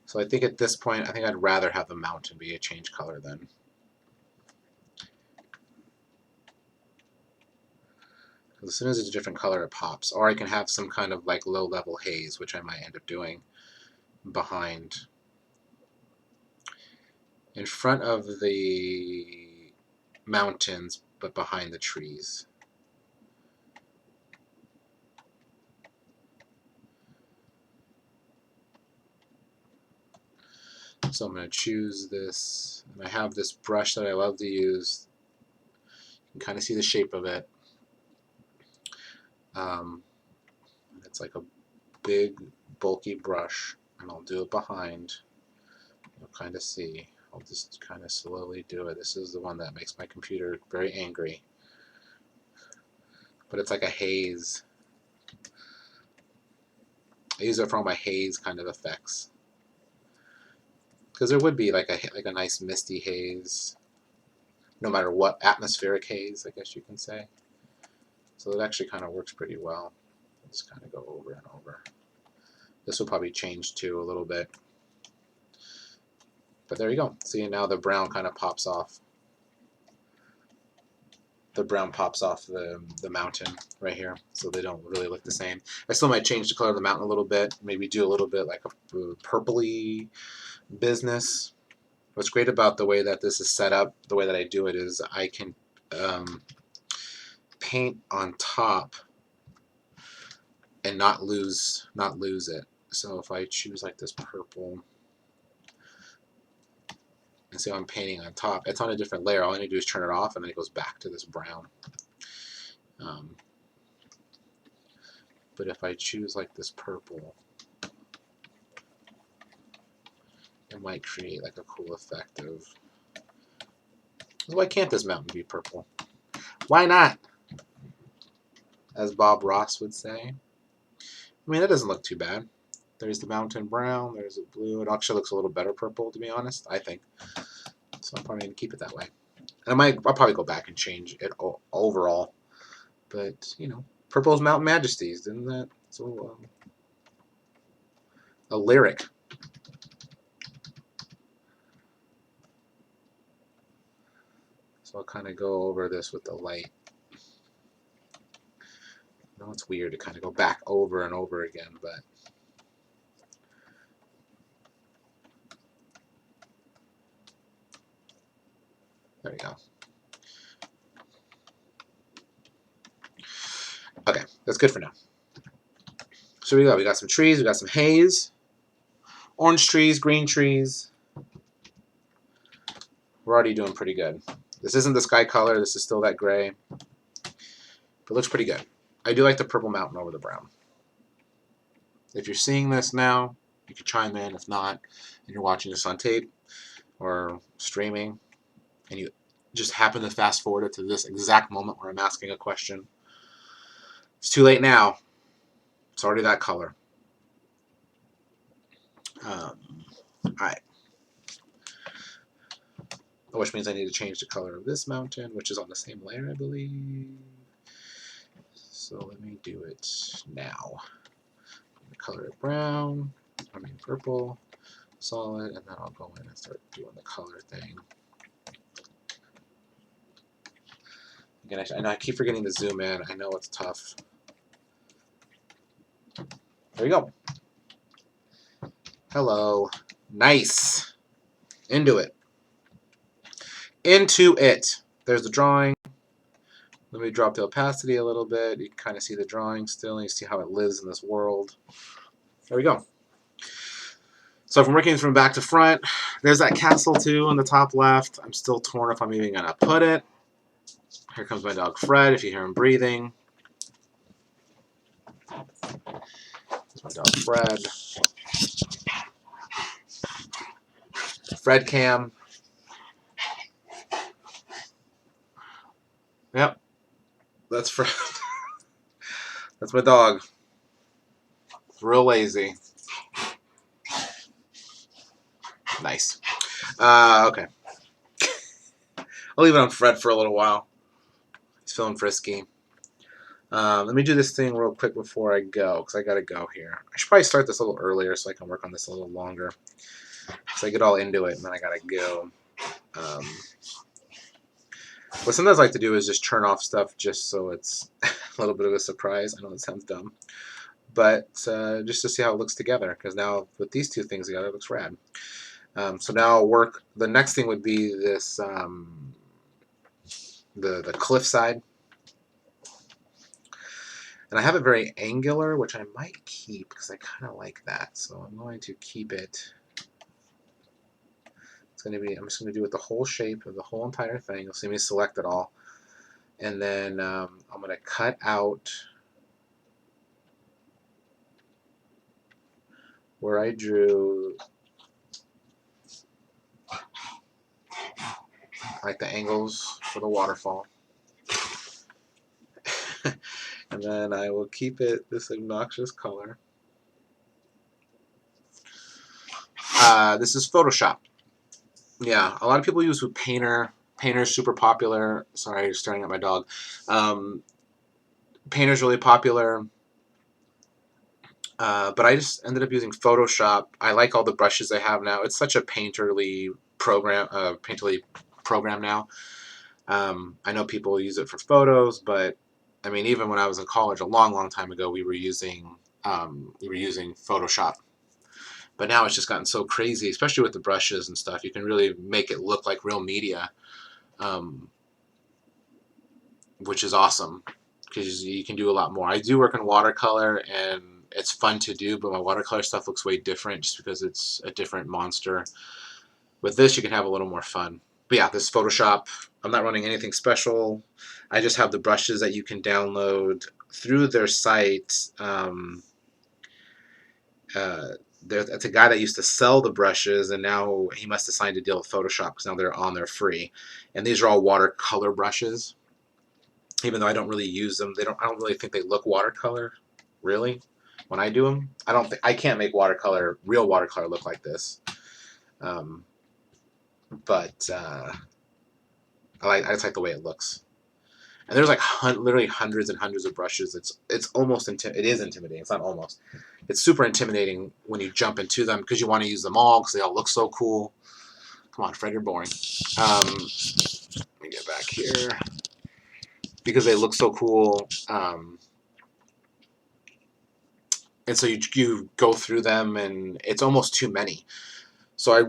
So I think at this point, I think I'd rather have the mountain be a change color then. Because as soon as it's a different color, it pops. Or I can have some kind of like low-level haze, which I might end up doing behind. In front of the mountains, but behind the trees. So I'm going to choose this, and I have this brush that I love to use. You can kind of see the shape of it. It's like a big, bulky brush, and I'll do it behind. You'll kind of see. I'll just kind of slowly do it. This is the one that makes my computer very angry. But it's like a haze. I use it for all my haze kind of effects. Because there would be like a nice misty haze, no matter what, atmospheric haze, I guess you can say. So it actually kind of works pretty well. Just kind of go over and over. This will probably change too a little bit. But there you go. See, now the brown kind of pops off. The brown pops off the mountain right here, so they don't really look the same. I still might change the color of the mountain a little bit, maybe do a little bit like a purpley business. What's great about the way that this is set up, the way that I do it, is I can paint on top and not lose it. So if I choose like this purple, and see, I'm painting on top, it's on a different layer. All I need to do is turn it off, and then it goes back to this brown. But if I choose like this purple, it might create like a cool effect of, why can't this mountain be purple? Why not? As Bob Ross would say. I mean, that doesn't look too bad. There's the mountain brown, there's the blue. It actually looks a little better purple, to be honest, I think. So I'm probably going to keep it that way. And I'll probably go back and change it overall. But, you know, purple's Mountain Majesties, isn't that so a lyric? So I'll kind of go over this with the light. I know it's weird to kind of go back over and over again, but there we go. Okay, that's good for now. So we got some trees, we got some haze, orange trees, green trees. We're already doing pretty good. This isn't the sky color, this is still that gray. It looks pretty good. I do like the purple mountain over the brown. If you're seeing this now, you can chime in. If not, and you're watching this on tape or streaming, and you just happen to fast forward it to this exact moment where I'm asking a question, it's too late now. It's already that color. Alright. Which means I need to change the color of this mountain, which is on the same layer, I believe. So let me do it now. Color it brown, purple, solid, and then I'll go in and start doing the color thing. Again, I know I keep forgetting to zoom in. I know it's tough. There you go. Hello. Nice. Into it. Into it. There's the drawing. Let me drop the opacity a little bit. You can kind of see the drawing still, and you see how it lives in this world. There we go. So if I'm working from back to front, there's that castle too on the top left. I'm still torn if I'm even going to put it. Here comes my dog Fred, if you hear him breathing. There's my dog Fred. Fred cam. Yep. That's Fred. That's my dog. Real lazy. Nice. Okay. I'll leave it on Fred for a little while. He's feeling frisky. Let me do this thing real quick before I go, because I got to go here. I should probably start this a little earlier so I can work on this a little longer. So I get all into it, and then I got to go. What sometimes I like to do is just turn off stuff just so it's a little bit of a surprise. I know it sounds dumb. But just to see how it looks together, because now with these two things together, it looks rad. So now I'll work. The next thing would be this, the cliff side. And I have it very angular, which I might keep because I kind of like that. So I'm going to keep it. It's going to be, I'm just going to do it the whole shape of the whole entire thing. You'll see me select it all. And then I'm going to cut out where I drew like the angles for the waterfall. And then I will keep it this obnoxious color. This is Photoshop. Yeah, a lot of people use with Painter. Painter's super popular. Sorry, you're staring at my dog. Painter's really popular. But I just ended up using Photoshop. I like all the brushes they have now. It's such a painterly program now. I know people use it for photos, but I mean, even when I was in college a long, long time ago, we were using Photoshop. But now it's just gotten so crazy, especially with the brushes and stuff. You can really make it look like real media, um, which is awesome because you can do a lot more. I do work in watercolor, and it's fun to do, but my watercolor stuff looks way different just because it's a different monster. With this, you can have a little more fun. But yeah, this Photoshop, I'm not running anything special. I just have the brushes that you can download through their site. Uh, it's a guy that used to sell the brushes, and now he must have signed a deal with Photoshop because now they're on there free. And these are all watercolor brushes. Even though I don't really use them, I don't really think they look watercolor, really. When I do them, I can't make real watercolor look like this. Um, but I just like the way it looks. And there's like literally hundreds and hundreds of brushes. It's almost it is intimidating. It's not almost. It's super intimidating when you jump into them because you want to use them all because they all look so cool. Come on, Fred, you're boring. Let me get back here because they look so cool. And so you go through them, and it's almost too many. So I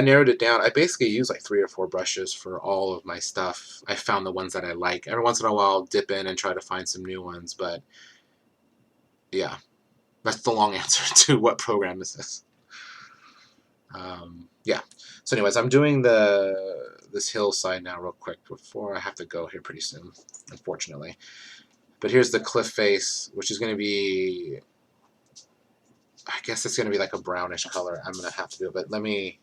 narrowed it down. I basically use like 3 or 4 brushes for all of my stuff. I found the ones that I like. Every once in a while, I'll dip in and try to find some new ones. But yeah, that's the long answer to what program is this. Yeah. So anyways, I'm doing this hillside now real quick before I have to go here pretty soon, unfortunately. But here's the cliff face, which is going to be, I guess it's going to be like a brownish color. I'm going to have to do it, but let me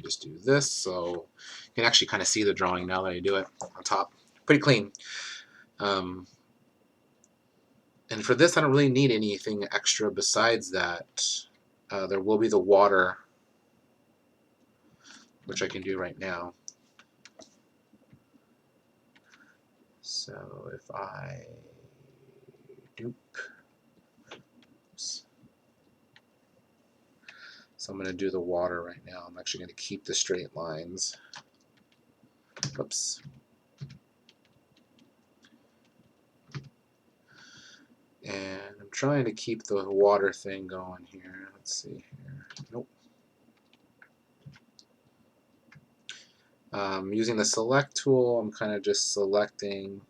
just do this so you can actually kind of see the drawing now that I do it on top. Pretty clean. And for this, I don't really need anything extra besides that. There will be the water, which I can do right now. So if I dupe, oops. So I'm going to do the water right now. I'm actually going to keep the straight lines. Oops. And I'm trying to keep the water thing going here. Let's see here. Nope. Using the select tool, I'm kind of just selecting.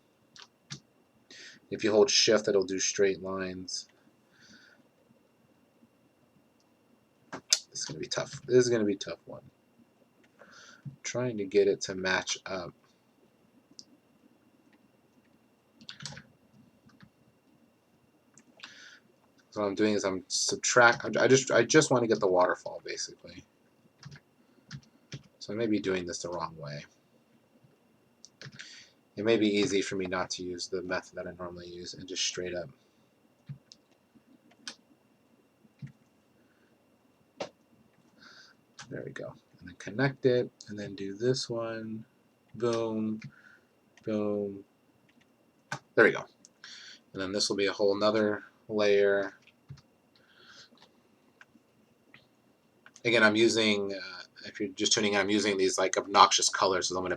If you hold shift, it'll do straight lines. This is going to be tough. This is going to be a tough one. I'm trying to get it to match up. So what I'm doing is I'm I just want to get the waterfall basically. So I may be doing this the wrong way. It may be easy for me not to use the method that I normally use and just straight up. There we go. And then connect it, and then do this one. Boom, boom. There we go. And then this will be a whole nother layer. Again, I'm using, if you're just tuning in, I'm using these like obnoxious colors. So I'm going to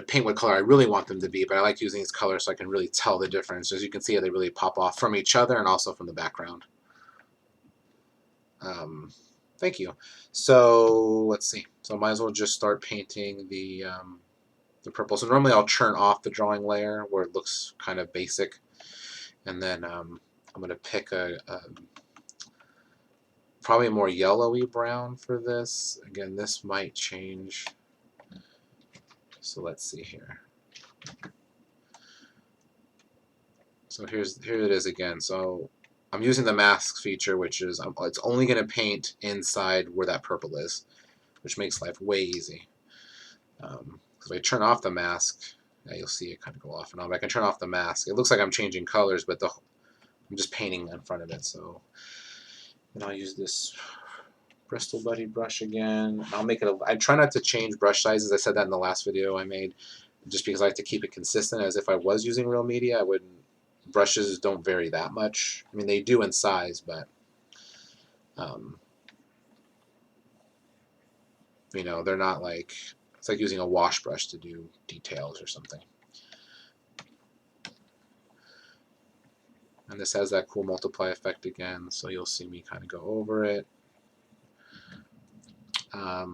paint what color I really want them to be, but I like using these colors so I can really tell the difference. As you can see, they really pop off from each other and also from the background. Thank you. So let's see. So I might as well just start painting the purple. So normally I'll churn off the drawing layer where it looks kind of basic, and then I'm going to pick a probably a more yellowy brown for this. Again, this might change. So let's see here. So here it is again. So I'm using the mask feature, which is it's only going to paint inside where that purple is, which makes life way easy. If I turn off the mask, yeah, you'll see it kind of go off and on. But I can turn off the mask. It looks like I'm changing colors, but I'm just painting in front of it. So then I'll use this Bristol Buddy brush again. I'll make it. I try not to change brush sizes. I said that in the last video I made. just because I like to keep it consistent as if I was using real media. I wouldn't, brushes don't vary that much. I mean, they do in size, but you know, they're not like, it's like using a wash brush to do details or something. And this has that cool multiply effect again, so you'll see me kind of go over it. I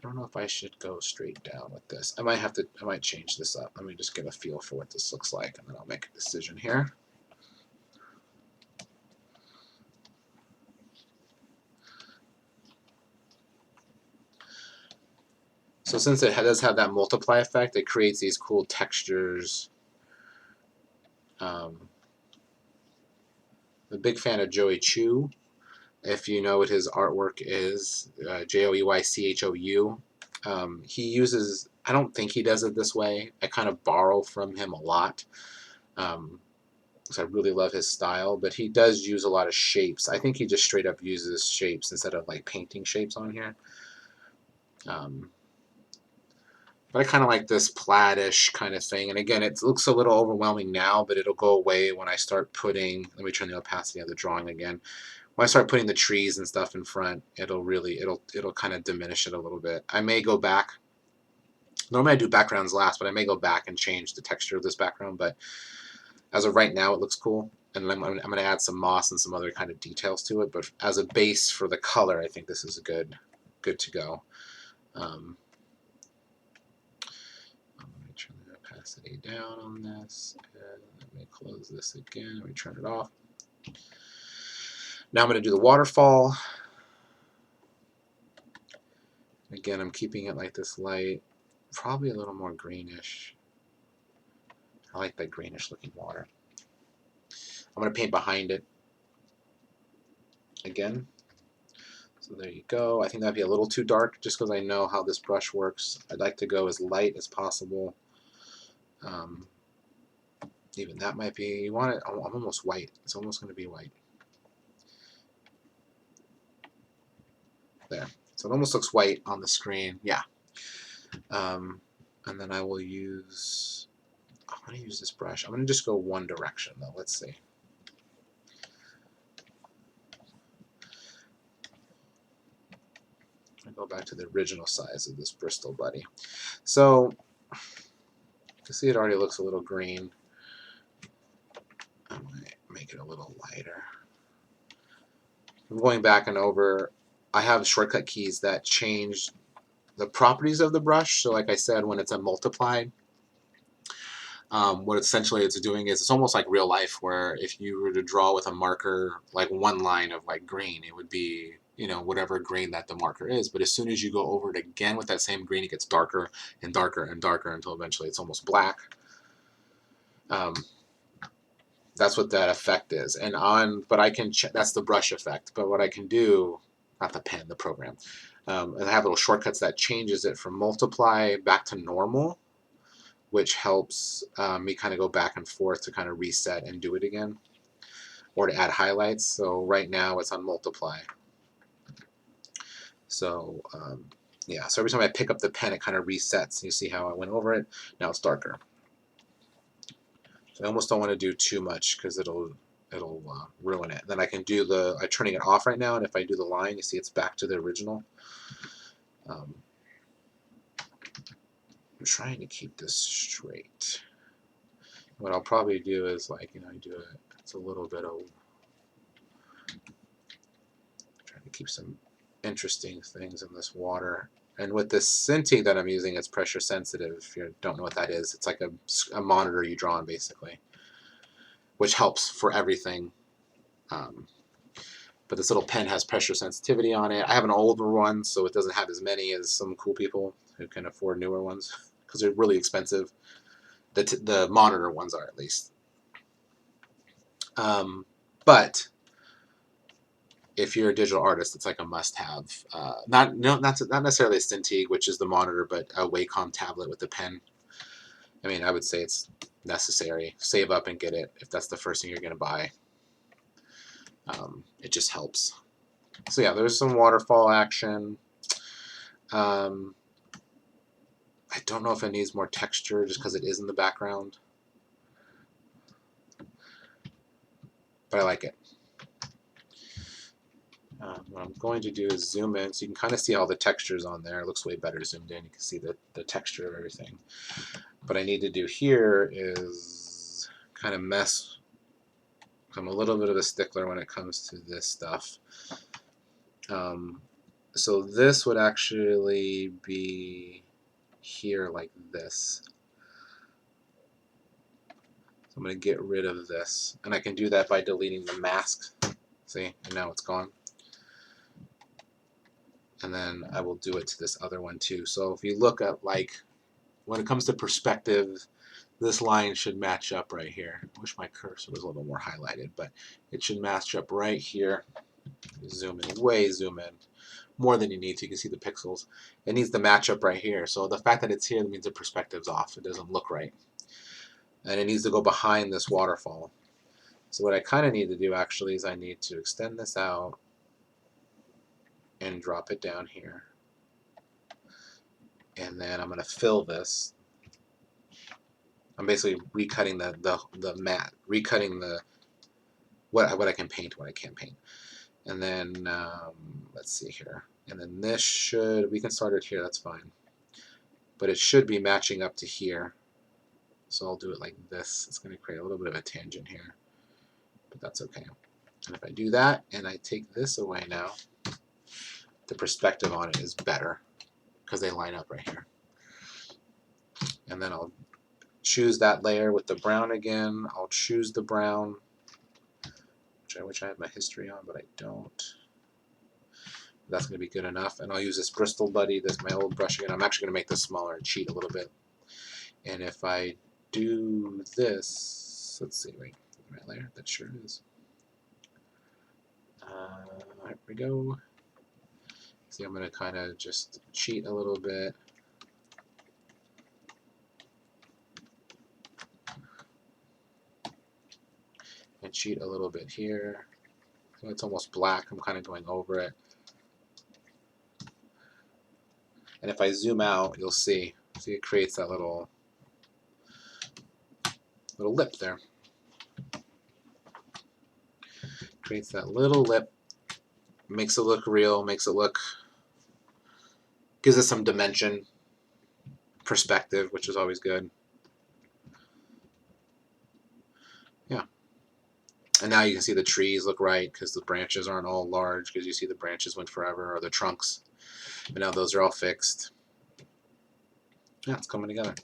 don't know if I should go straight down with this. I might change this up. Let me just get a feel for what this looks like, and then I'll make a decision here. So since it does have that multiply effect, it creates these cool textures. I'm a big fan of Joey Chu. If you know what his artwork is, Joeychou. He uses, I don't think he does it this way. I kind of borrow from him a lot. Because I really love his style, but he does use a lot of shapes. I think he just straight up uses shapes instead of like painting shapes on here. But I kind of like this plaid-ish kind of thing. And again, it looks a little overwhelming now, but it'll go away when I start putting, let me turn the opacity of the drawing again. When I start putting the trees and stuff in front, it'll kind of diminish it a little bit. I may go back. Normally I do backgrounds last, but I may go back and change the texture of this background. But as of right now, it looks cool. And I'm going to add some moss and some other kind of details to it. But as a base for the color, I think this is good to go. Let me turn the opacity down on this. And let me close this again. Let me turn it off. Now I'm going to do the waterfall. Again, I'm keeping it like this light. Probably a little more greenish. I like that greenish looking water. I'm going to paint behind it again. So there you go. I think that'd be a little too dark just because I know how this brush works. I'd like to go as light as possible. Even that might be, you want it, I'm almost white. It's almost going to be white. There. So it almost looks white on the screen. Yeah. And then I will use, I'm going to use this brush. I'm going to just go one direction though. Let's see. I'll go back to the original size of this Bristol buddy. So you can see it already looks a little green. I might make it a little lighter. I'm going back and over. I have shortcut keys that change the properties of the brush. So like I said, when it's a multiplied, what essentially it's doing is it's almost like real life, where if you were to draw with a marker like one line of like green, it would be, you know, whatever green that the marker is. But as soon as you go over it again with that same green, it gets darker and darker and darker until eventually it's almost black. That's what that effect is. And but I can that's the brush effect. But what I can do, not the pen, the program, I have little shortcuts that changes it from multiply back to normal, which helps me kind of go back and forth to kind of reset and do it again, or to add highlights. So right now it's on multiply. So yeah, so every time I pick up the pen, it kind of resets. You see how I went over it? Now it's darker. So I almost don't want to do too much because it'll ruin it. Then I can do I'm turning it off right now, and if I do the line, you see it's back to the original. I'm trying to keep this straight. What I'll probably do is, like, you know, it's a little bit of, trying to keep some interesting things in this water. And with this Cintiq that I'm using, it's pressure sensitive. If you don't know what that is, it's like a monitor you draw on, basically, which helps for everything. But this little pen has pressure sensitivity on it. I have an older one, so it doesn't have as many as some cool people who can afford newer ones because they're really expensive. The monitor ones are, at least. But if you're a digital artist, it's like a must-have. Not necessarily a Cintiq, which is the monitor, but a Wacom tablet with a pen. I mean, I would say it's necessary. Save up and get it if that's the first thing you're going to buy. It just helps. So yeah, there's some waterfall action. Um, I don't know if it needs more texture just because it is in the background, but I like it. What I'm going to do is zoom in so you can kind of see all the textures on there. It looks way better zoomed in. You can see the texture of everything. What I need to do here is kind of mess. I'm a little bit of a stickler when it comes to this stuff. So this would actually be here like this. So I'm going to get rid of this. And I can do that by deleting the mask. See, and now it's gone. And then I will do it to this other one too. So if you look at, like, when it comes to perspective, this line should match up right here. I wish my cursor was a little more highlighted, but it should match up right here. Zoom in, way zoom in. More than you need to. You can see the pixels. It needs to match up right here. So the fact that it's here means the perspective's off. It doesn't look right. And it needs to go behind this waterfall. So what I kind of need to do actually is I need to extend this out and drop it down here. And then I'm going to fill this. I'm basically recutting the mat, recutting the what I can paint, what I can't paint. And then let's see here. And then this should, we can start it here, that's fine. But it should be matching up to here. So I'll do it like this. It's going to create a little bit of a tangent here, but that's okay. And if I do that and I take this away now, the perspective on it is better because they line up right here. And then I'll choose that layer with the brown again. I'll choose the brown, which I wish I had my history on, but I don't. That's going to be good enough. And I'll use this Bristol Buddy, this my old brush again. I'm actually going to make this smaller and cheat a little bit. And if I do this, let's see, wait, the right layer? That sure is. Here we go. See, I'm going to kind of just cheat a little bit. And cheat a little bit here. So it's almost black. I'm kind of going over it. And if I zoom out, you'll see it creates that little lip there. Creates that little lip. Makes it look real. Makes it look, gives it some dimension, perspective, which is always good. Yeah. And now you can see the trees look right because the branches aren't all large because you see the branches went forever, or the trunks. But now those are all fixed. Yeah, it's coming together.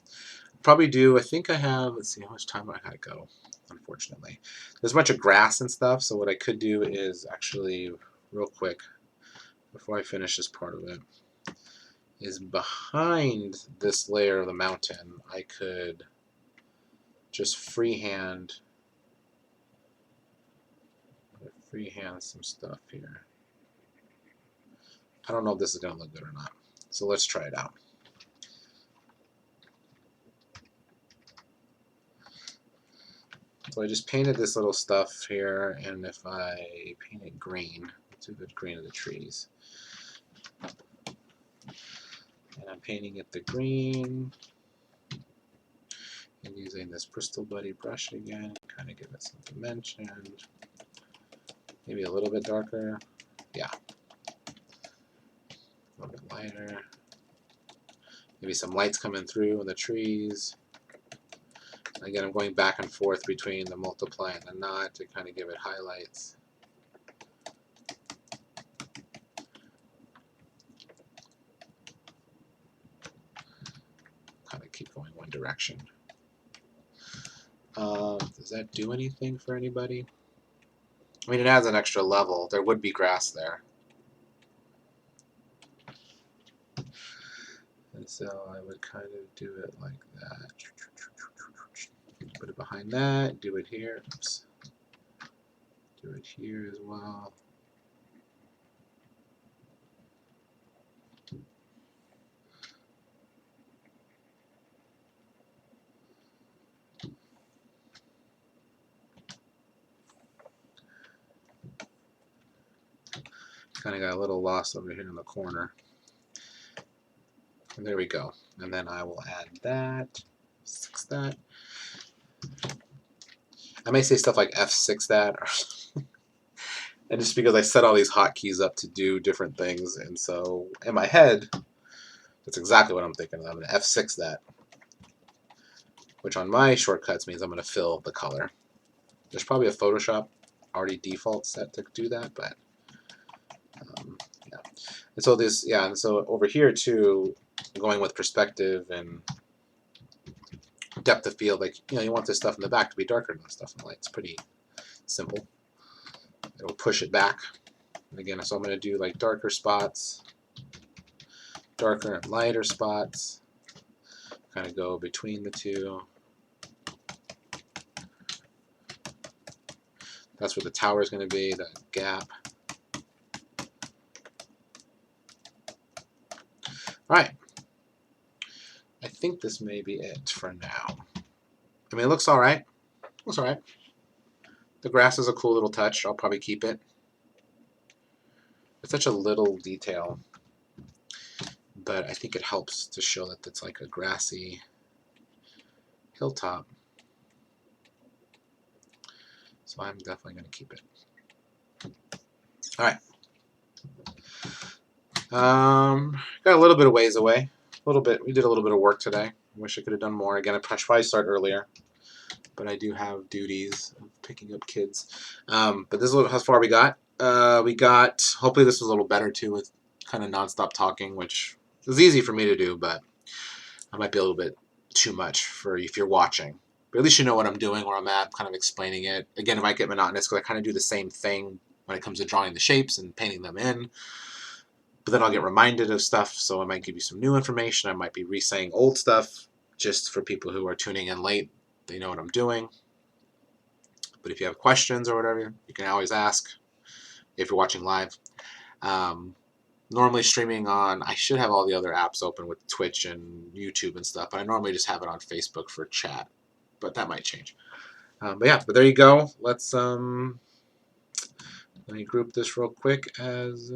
Probably do, I think I have, let's see how much time I gotta go, unfortunately. There's a bunch of grass and stuff, so what I could do is actually, real quick, before I finish this part of it, is behind this layer of the mountain, I could just freehand some stuff here. I don't know if this is going to look good or not, so let's try it out. So I just painted this little stuff here, and if I paint it green, let's do the green of the trees. And I'm painting it the green, and using this Bristol Buddy brush again, kind of give it some dimension. Maybe a little bit darker. Yeah. A little bit lighter. Maybe some lights coming through in the trees. Again, I'm going back and forth between the multiply and the not to kind of give it highlights. Kind of keep going one direction. Does that do anything for anybody? I mean, it adds an extra level. There would be grass there. And so I would kind of do it like that. Put it behind that, do it here. Oops. Do it here as well. Kind of got a little lost over here in the corner. And there we go. And then I will add that, 6 that. I may say stuff like F6 that, and just because I set all these hotkeys up to do different things, and so in my head, that's exactly what I'm thinking. I'm going to F6 that, which on my shortcuts means I'm going to fill the color. There's probably a Photoshop already default set to do that, but yeah. And so this, yeah, and so over here too, going with perspective and depth of field, like, you know, you want this stuff in the back to be darker than the stuff in the light. It's pretty simple. It'll push it back. And again, so I'm going to do like darker spots, darker and lighter spots, kind of go between the two. That's where the tower is going to be, the gap. All right. I think this may be it for now. I mean, it looks all right. Looks all right. The grass is a cool little touch. I'll probably keep it. It's such a little detail, but I think it helps to show that it's like a grassy hilltop. So I'm definitely going to keep it. All right. Got a little bit of ways away. A little bit. We did a little bit of work today. Wish I could have done more. Again, I should probably start earlier, but I do have duties of picking up kids. But this is how far we got. Hopefully this was a little better too, with kind of nonstop talking, which is easy for me to do, but I might be a little bit too much for if you're watching. But at least you know what I'm doing, where I'm at, kind of explaining it. Again, it might get monotonous because I kind of do the same thing when it comes to drawing the shapes and painting them in. But then I'll get reminded of stuff, so I might give you some new information. I might be re-saying old stuff just for people who are tuning in late. They know what I'm doing. But if you have questions or whatever, you can always ask if you're watching live. Normally streaming on, I should have all the other apps open with Twitch and YouTube and stuff, but I normally just have it on Facebook for chat. But that might change. But yeah, but there you go. Let's let me group this real quick as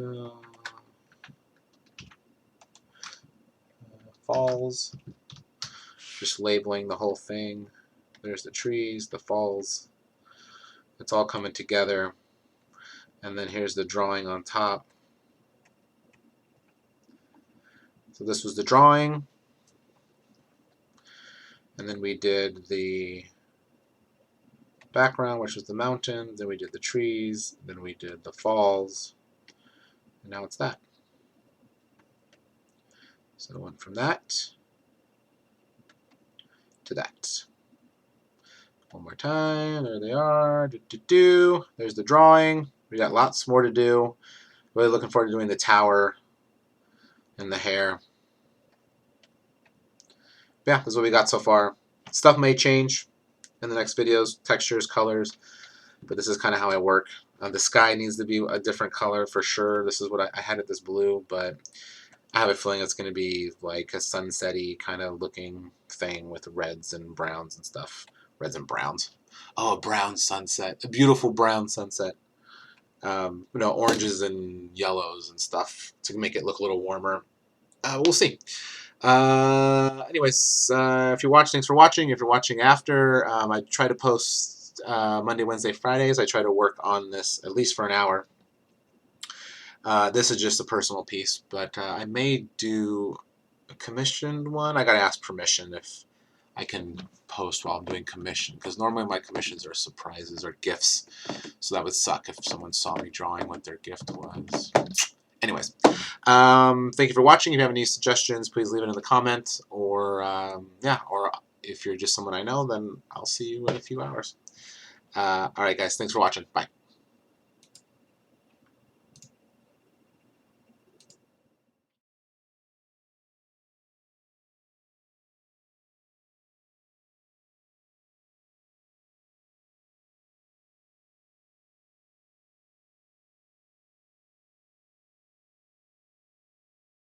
falls. Just labeling the whole thing. There's the trees, the falls. It's all coming together. And then here's the drawing on top. So this was the drawing. And then we did the background, which was the mountain. Then we did the trees. Then we did the falls. And now it's that. So it went from that to that. One more time. There they are. There's the drawing. We got lots more to do. Really looking forward to doing the tower and the hair. Yeah, this is what we got so far. Stuff may change in the next videos, textures, colors, but this is kind of how I work. The sky needs to be a different color for sure. This is what I had it this blue, but I have a feeling it's going to be like a sunset-y kind of looking thing with reds and browns and stuff. Reds and browns. Oh, a brown sunset. A beautiful brown sunset. Oranges and yellows and stuff to make it look a little warmer. We'll see. Anyways, if you're watching, thanks for watching. If you're watching after, I try to post Monday, Wednesday, Fridays. I try to work on this at least for an hour. This is just a personal piece, but I may do a commissioned one. I gotta ask permission if I can post while I'm doing commission, because normally my commissions are surprises or gifts, so that would suck if someone saw me drawing what their gift was. Anyways, thank you for watching. If you have any suggestions, please leave it in the comments, or or if you're just someone I know, then I'll see you in a few hours. All right, guys, thanks for watching. Bye.